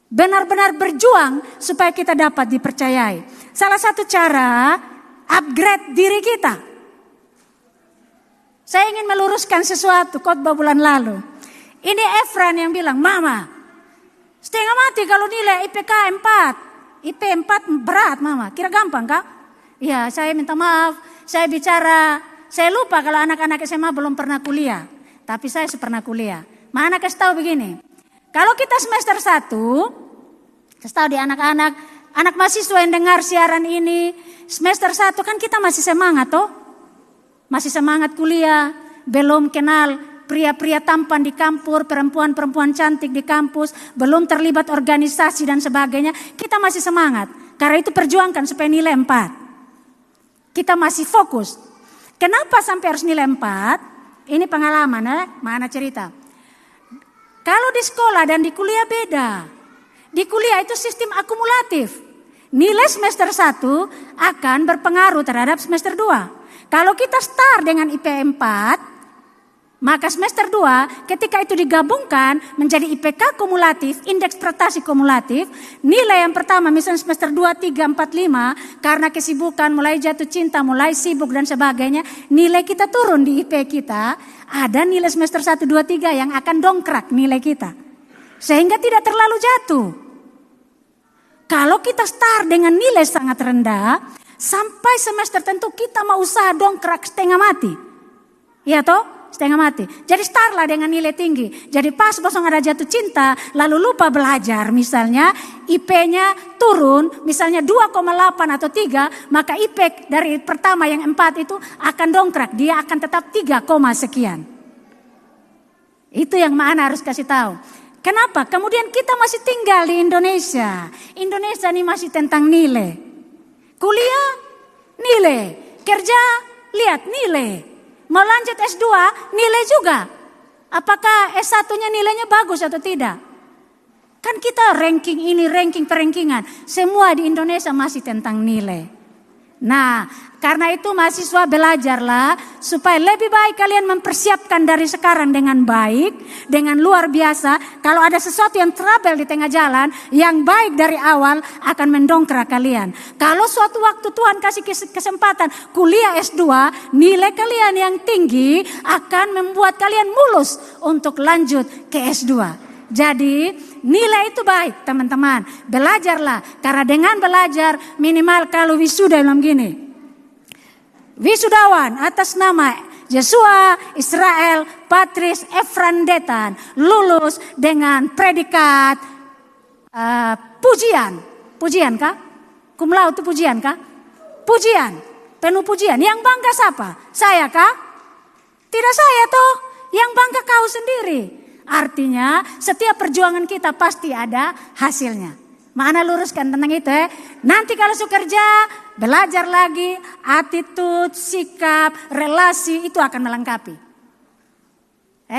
benar-benar berjuang supaya kita dapat dipercayai. Salah satu cara upgrade diri kita. Saya ingin meluruskan sesuatu khotbah bulan lalu. Ini Efran yang bilang, Mama, setengah mati kalau nilai IPK 4. IP 4 berat, Mama. Kira gampang, Kak? Ya, saya minta maaf. Saya lupa kalau anak-anak SMA belum pernah kuliah. Tapi saya pernah kuliah. Mana kasih tahu begini. Kalau kita semester 1, kasih tahu di anak mahasiswa yang dengar siaran ini, semester 1 kan kita masih semangat, toh? Masih semangat kuliah, belum kenal pria-pria tampan di kampus, perempuan-perempuan cantik di kampus, belum terlibat organisasi dan sebagainya. Kita masih semangat. Karena itu perjuangkan supaya nilai 4. Kita masih fokus. Kenapa sampai harus nilai 4? Ini pengalaman, mana cerita. Kalau di sekolah dan di kuliah beda. Di kuliah itu sistem akumulatif. Nilai semester 1 akan berpengaruh terhadap semester 2. Kalau kita start dengan IP 4, maka semester 2 ketika itu digabungkan menjadi IPK kumulatif, indeks prestasi kumulatif, nilai yang pertama misalnya semester 2, 3, 4, 5 karena kesibukan, mulai jatuh cinta, mulai sibuk dan sebagainya, nilai kita turun di IP kita, ada nilai semester 1, 2, 3 yang akan dongkrak nilai kita. Sehingga tidak terlalu jatuh. Kalau kita start dengan nilai sangat rendah, sampai semester tentu kita mau usaha dongkrak setengah mati. Ya toh? Setengah mati. Jadi startlah dengan nilai tinggi. Jadi pas kosong ada jatuh cinta, lalu lupa belajar. Misalnya IP-nya turun, misalnya 2,8 atau 3, maka IP dari pertama yang 4 itu akan dongkrak. Dia akan tetap 3, sekian. Itu yang Ma'ana harus kasih tahu. Kenapa? Kemudian kita masih tinggal di Indonesia. Indonesia ini masih tentang nilai. Kuliah, nilai. Kerja, lihat nilai. Mau lanjut S2, nilai juga. Apakah S1-nya nilainya bagus atau tidak? Kan kita ranking ini, ranking perengkingan. Semua di Indonesia masih tentang nilai. Nah, karena itu mahasiswa belajarlah supaya lebih baik kalian mempersiapkan dari sekarang dengan baik, dengan luar biasa. Kalau ada sesuatu yang trouble di tengah jalan, yang baik dari awal akan mendongkrak kalian. Kalau suatu waktu Tuhan kasih kesempatan kuliah S2, nilai kalian yang tinggi akan membuat kalian mulus untuk lanjut ke S2. Jadi nilai itu baik teman-teman. Belajarlah. Karena dengan belajar minimal kalau wisuda bilang gini. Wisudawan atas nama Yesua Israel Patris Efran Detan lulus dengan predikat pujian. Pujian kah? Cum laude itu pujian kah? Pujian. Penuh pujian. Yang bangga siapa? Saya kah? Tidak saya toh. Yang bangga kau sendiri. Artinya setiap perjuangan kita pasti ada hasilnya. Mana luruskan tentang itu ya. Nanti kalau sudah kerja, belajar lagi, attitude, sikap, relasi itu akan melengkapi.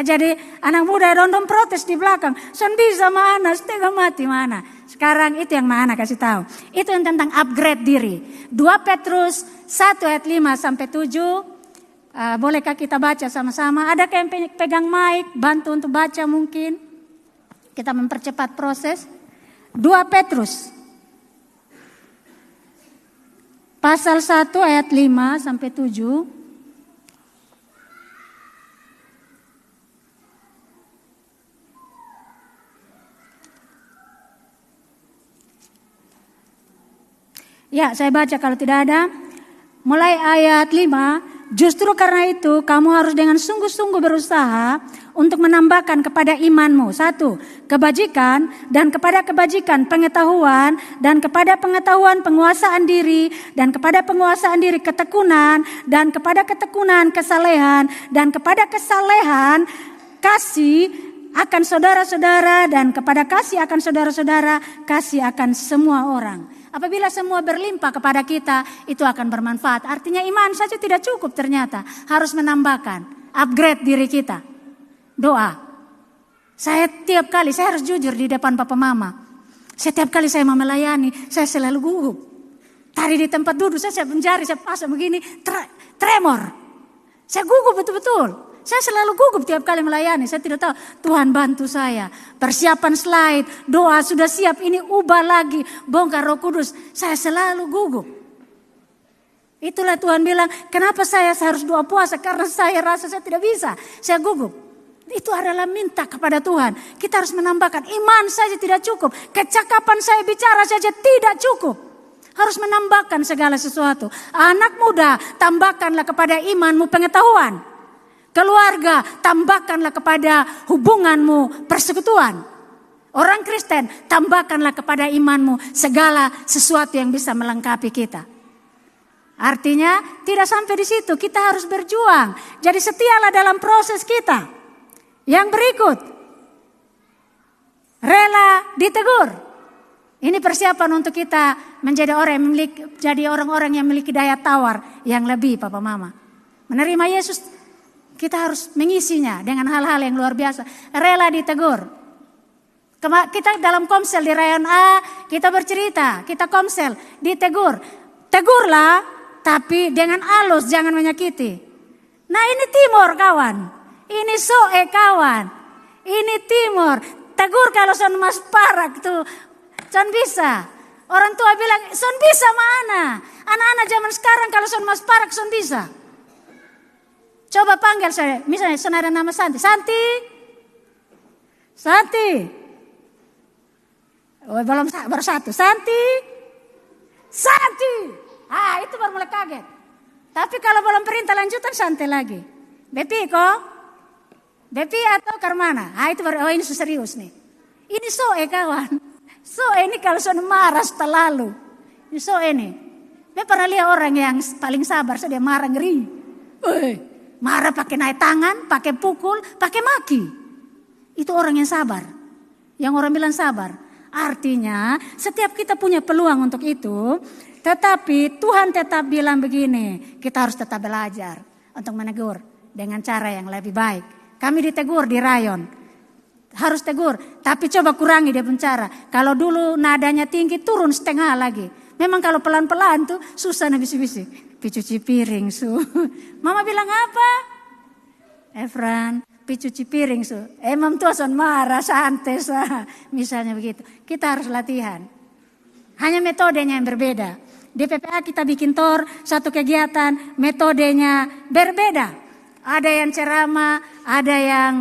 Jadi anak muda dondong protes di belakang. Son bisa mana, setengah mati mana. Sekarang itu yang mana kasih tahu. Itu yang tentang upgrade diri. 2 Petrus 1 ayat 5 sampai 7. Bolehkah kita baca sama-sama? Adakah yang pegang mic, bantu untuk baca mungkin? Kita mempercepat proses. 2 Petrus pasal 1 ayat 5 sampai 7. Ya, saya baca kalau tidak ada. Mulai ayat 5. Justru karena itu kamu harus dengan sungguh-sungguh berusaha untuk menambahkan kepada imanmu 1. Kebajikan, dan kepada kebajikan pengetahuan, dan kepada pengetahuan penguasaan diri, dan kepada penguasaan diri ketekunan, dan kepada ketekunan kesalehan, dan kepada kesalehan kasih akan saudara-saudara, dan kepada kasih akan saudara-saudara kasih akan semua orang. Apabila semua berlimpah kepada kita, itu akan bermanfaat. Artinya iman saja tidak cukup ternyata. Harus menambahkan, upgrade diri kita. Doa. Saya tiap kali, saya harus jujur di depan papa mama. Setiap kali saya mau melayani, saya selalu gugup. Tadi di tempat duduk, saya menjari, saya pasang begini, tremor. Saya gugup betul-betul. Saya selalu gugup tiap kali melayani. Saya tidak tahu, Tuhan bantu saya. Persiapan slide, doa sudah siap, ini ubah lagi, bongkar Roh Kudus. Saya selalu gugup. Itulah Tuhan bilang, kenapa saya harus doa puasa? Karena saya rasa saya tidak bisa. Saya gugup. Itu adalah minta kepada Tuhan. Kita harus menambahkan, iman saja tidak cukup. Kecakapan saya bicara saja tidak cukup. Harus menambahkan segala sesuatu. Anak muda, tambahkanlah kepada imanmu pengetahuan. Keluarga, tambahkanlah kepada hubunganmu persekutuan. Orang Kristen, tambahkanlah kepada imanmu segala sesuatu yang bisa melengkapi kita. Artinya tidak sampai di situ, kita harus berjuang. Jadi setialah dalam proses kita. Yang berikut, rela ditegur. Ini persiapan untuk kita menjadi orang-orang yang memiliki daya tawar yang lebih, Papa Mama. Menerima Yesus, kita harus mengisinya dengan hal-hal yang luar biasa. Rela ditegur. Kita dalam komsel di rayon A, kita bercerita, kita komsel, ditegur. Tegurlah, tapi dengan halus, jangan menyakiti. Nah ini timur kawan, ini soe kawan, ini timur. Tegur kalau son mas parak tuh, son bisa. Orang tua bilang, son bisa mana? Anak-anak zaman sekarang kalau son mas parak, son bisa. Coba panggil saya, misalnya son ada nama Santi. Santi. Santi. Oh, baru satu. Santi. Santi. Itu baru mulai kaget. Tapi kalau belum perintah lanjutan santai lagi. Bepi kok? Bepi atau Karmana? Itu baru, ini serius nih. Ini soe kawan. Soe ini kalau son marah terlalu. Ini soe nih. Dia pernah lihat orang yang paling sabar, dia marah ngeri. Marah pakai naik tangan, pakai pukul, pakai maki. Itu orang yang sabar. Yang orang bilang sabar. Artinya setiap kita punya peluang untuk itu. Tetapi Tuhan tetap bilang begini. Kita harus tetap belajar untuk menegur dengan cara yang lebih baik. Kami ditegur di rayon. Harus tegur. Tapi coba kurangi dia cara. Kalau dulu nadanya tinggi, turun setengah lagi. Memang kalau pelan-pelan tuh susah nih bisik-bisik. Picuci piring su. Mama bilang apa? Efran, picuci piring su. Emang tuh son marah, santai sah. Misalnya begitu. Kita harus latihan. Hanya metodenya yang berbeda. Di PPA kita bikin satu kegiatan, metodenya berbeda. Ada yang ceramah, ada yang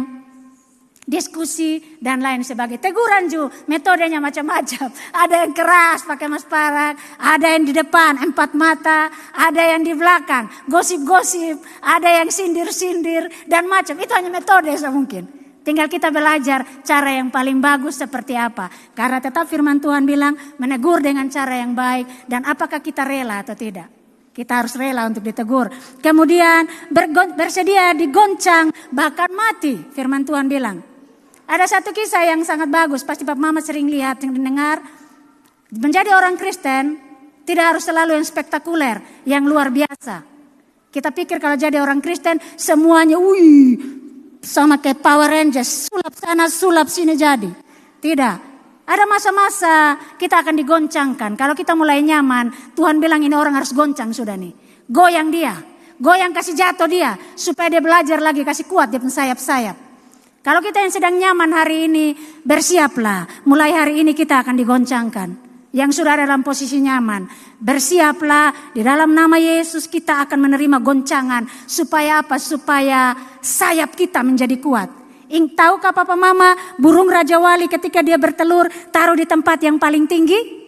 diskusi dan lain sebagainya. Teguran juga metodenya macam-macam. Ada yang keras pakai mas parak, ada yang di depan 4 mata, ada yang di belakang gosip-gosip, ada yang sindir-sindir dan macam. Itu hanya metode mungkin. Tinggal kita belajar cara yang paling bagus seperti apa. Karena tetap firman Tuhan bilang menegur dengan cara yang baik, dan apakah kita rela atau tidak. Kita harus rela untuk ditegur. Kemudian bersedia digoncang bahkan mati, firman Tuhan bilang. Ada satu kisah yang sangat bagus, pasti Bapak Mama sering lihat, yang dengar. Menjadi orang Kristen tidak harus selalu yang spektakuler, yang luar biasa. Kita pikir kalau jadi orang Kristen semuanya sama kayak Power Rangers, sulap sana sulap sini jadi. Tidak. Ada masa-masa kita akan digoncangkan. Kalau kita mulai nyaman, Tuhan bilang ini orang harus goncang sudah nih. Goyang dia. Goyang kasih jatuh dia. Supaya dia belajar lagi, kasih kuat dia sayap-sayap. Kalau kita yang sedang nyaman hari ini, bersiaplah. Mulai hari ini kita akan digoncangkan. Yang sudah dalam posisi nyaman, bersiaplah. Di dalam nama Yesus kita akan menerima goncangan. Supaya apa? Supaya sayap kita menjadi kuat. Tahukah Papa Mama, burung Raja Wali ketika dia bertelur, taruh di tempat yang paling tinggi?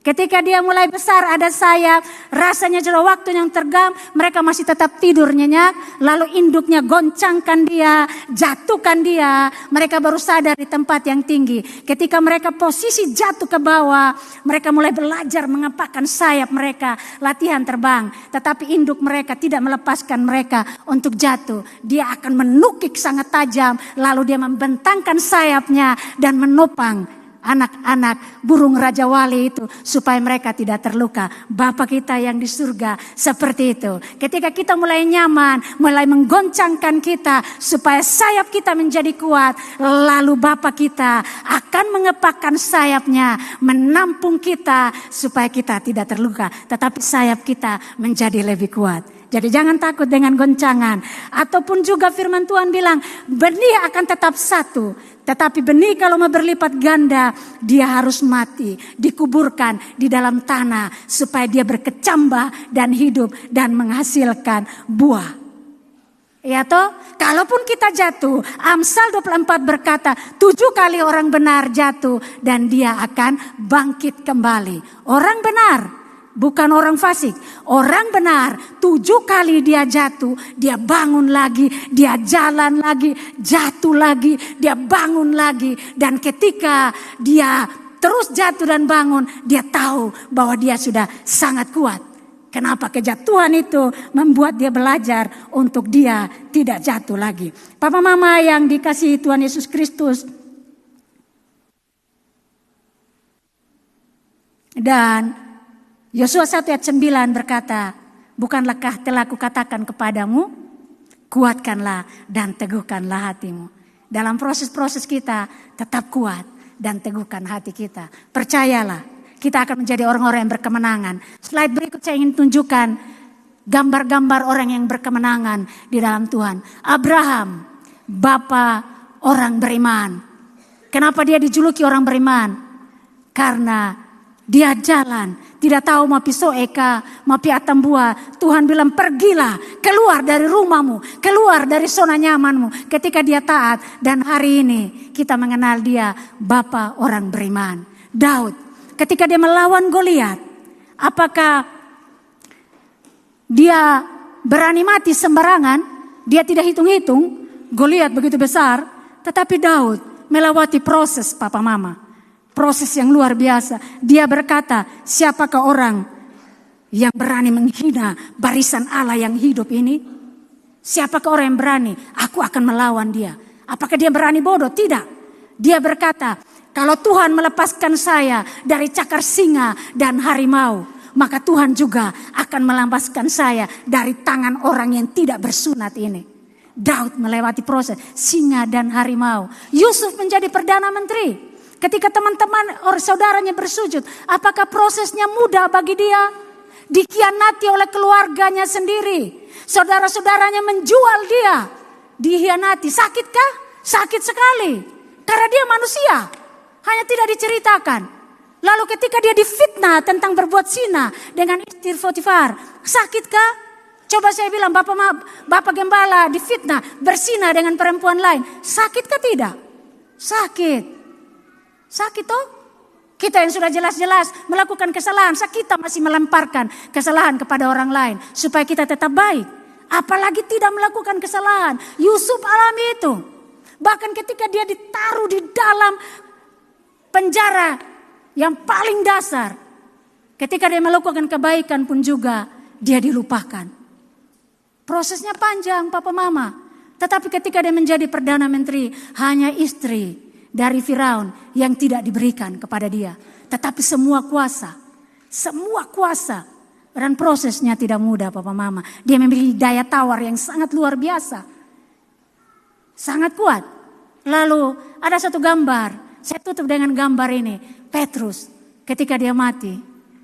Ketika dia mulai besar ada sayap, rasanya sudah waktu yang tergam, mereka masih tetap tidur nyenyak, lalu induknya goncangkan dia, jatuhkan dia, mereka baru sadar di tempat yang tinggi. Ketika mereka posisi jatuh ke bawah, mereka mulai belajar mengepakkan sayap mereka, latihan terbang. Tetapi induk mereka tidak melepaskan mereka untuk jatuh. Dia akan menukik sangat tajam, lalu dia membentangkan sayapnya dan menopang anak-anak burung Raja Wali itu supaya mereka tidak terluka. Bapa kita yang di surga seperti itu. Ketika kita mulai nyaman, mulai menggoncangkan kita supaya sayap kita menjadi kuat, lalu Bapa kita akan mengepakkan sayapnya, menampung kita supaya kita tidak terluka, tetapi sayap kita menjadi lebih kuat. Jadi jangan takut dengan goncangan. Ataupun juga firman Tuhan bilang, benih akan tetap satu. Tetapi benih kalau mau berlipat ganda, dia harus mati, dikuburkan di dalam tanah. Supaya dia berkecambah dan hidup dan menghasilkan buah. Ya toh, kalaupun kita jatuh, Amsal 24 berkata, 7 kali orang benar jatuh dan dia akan bangkit kembali. Orang benar. Bukan orang fasik, orang benar 7 kali dia jatuh, dia bangun lagi, dia jalan lagi, jatuh lagi, dia bangun lagi. Dan ketika dia terus jatuh dan bangun, dia tahu bahwa dia sudah sangat kuat. Kenapa? Kejatuhan itu membuat dia belajar untuk dia tidak jatuh lagi. Papa Mama yang dikasihi Tuhan Yesus Kristus. Dan Yosua 1 ayat 9 berkata, bukanlahkah telah kukatakan kepadamu, kuatkanlah dan teguhkanlah hatimu. Dalam proses-proses kita tetap kuat dan teguhkan hati kita. Percayalah, kita akan menjadi orang-orang yang berkemenangan. Slide berikut saya ingin tunjukkan gambar-gambar orang yang berkemenangan di dalam Tuhan. Abraham, bapa orang beriman. Kenapa dia dijuluki orang beriman? Karena dia jalan, tidak tahu mau pisau eka, mau piatam buah. Tuhan bilang pergilah, keluar dari rumahmu, keluar dari zona nyamanmu. Ketika dia taat, dan hari ini kita mengenal dia bapa orang beriman. Daud, ketika dia melawan Goliat, apakah dia berani mati sembarangan? Dia tidak hitung-hitung, Goliat begitu besar. Tetapi Daud melewati proses Papa Mama. Proses yang luar biasa. Dia berkata, siapakah orang yang berani menghina barisan Allah yang hidup ini? Siapakah orang yang berani? Aku akan melawan dia. Apakah dia berani bodoh? Tidak. Dia berkata, kalau Tuhan melepaskan saya dari cakar singa dan harimau, maka Tuhan juga akan melepaskan saya dari tangan orang yang tidak bersunat ini. Daud melewati proses singa dan harimau. Yusuf menjadi perdana menteri. Ketika teman-teman orang saudaranya bersujud, apakah prosesnya mudah bagi dia? Dikhianati oleh keluarganya sendiri. Saudara-saudaranya menjual dia. Dikhianati. Sakitkah? Sakit sekali. Karena dia manusia. Hanya tidak diceritakan. Lalu ketika dia difitnah tentang berbuat zina dengan istri Potifar. Sakitkah? Coba saya bilang, Bapak Gembala difitnah berzina dengan perempuan lain. Sakitkah tidak? Sakit. Sakit toh? Kita yang sudah jelas-jelas melakukan kesalahan, kita masih melemparkan kesalahan kepada orang lain supaya kita tetap baik. Apalagi tidak melakukan kesalahan. Yusuf alami itu. Bahkan ketika dia ditaruh di dalam penjara yang paling dasar, ketika dia melakukan kebaikan pun juga dia dilupakan. Prosesnya panjang Papa Mama. Tetapi ketika dia menjadi perdana menteri, hanya istri dari Firaun yang tidak diberikan kepada dia. Tetapi semua kuasa dan prosesnya tidak mudah Papa Mama. Dia memiliki daya tawar yang sangat luar biasa. Sangat kuat. Lalu ada satu gambar, saya tutup dengan gambar ini. Petrus ketika dia mati,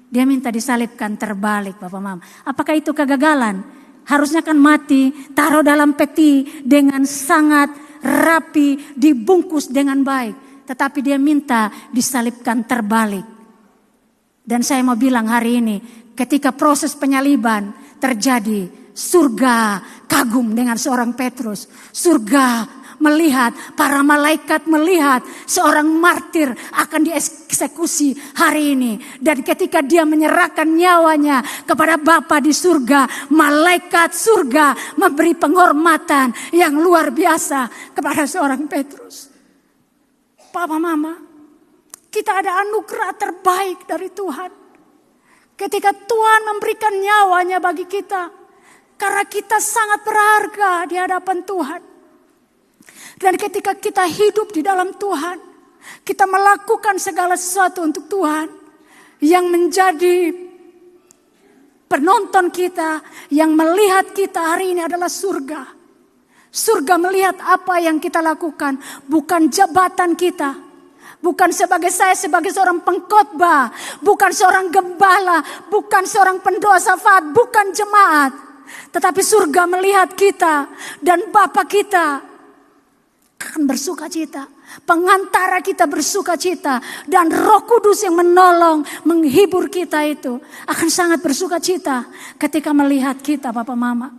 dia minta disalibkan terbalik Papa Mama. Apakah itu kegagalan? harusnya kan mati, taruh dalam peti dengan sangat rapi, dibungkus dengan baik. Tetapi dia minta disalibkan terbalik. Dan saya mau bilang hari ini, ketika proses penyaliban terjadi, surga kagum dengan seorang Petrus. Surga melihat, para malaikat melihat seorang martir akan dieksekusi hari ini. Dan ketika dia menyerahkan nyawanya kepada Bapa di surga, malaikat surga memberi penghormatan yang luar biasa kepada seorang Petrus. Papa Mama, kita ada anugerah terbaik dari Tuhan. Ketika Tuhan memberikan nyawanya bagi kita, karena kita sangat berharga di hadapan Tuhan. Dan ketika kita hidup di dalam Tuhan, kita melakukan segala sesuatu untuk Tuhan, yang menjadi penonton kita, yang melihat kita hari ini adalah surga. Surga melihat apa yang kita lakukan, bukan jabatan kita, bukan saya sebagai seorang pengkhotbah, bukan seorang gembala, bukan seorang pendoa syafaat, bukan jemaat, tetapi surga melihat kita dan Bapa kita akan bersuka cita. Pengantara kita bersuka cita. Dan Roh Kudus yang menolong, menghibur kita itu akan sangat bersuka cita ketika melihat kita, Papa Mama.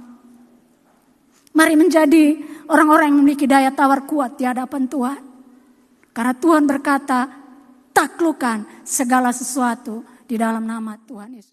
Mari menjadi orang-orang yang memiliki daya tawar kuat di hadapan Tuhan. Karena Tuhan berkata, taklukkan segala sesuatu di dalam nama Tuhan Yesus.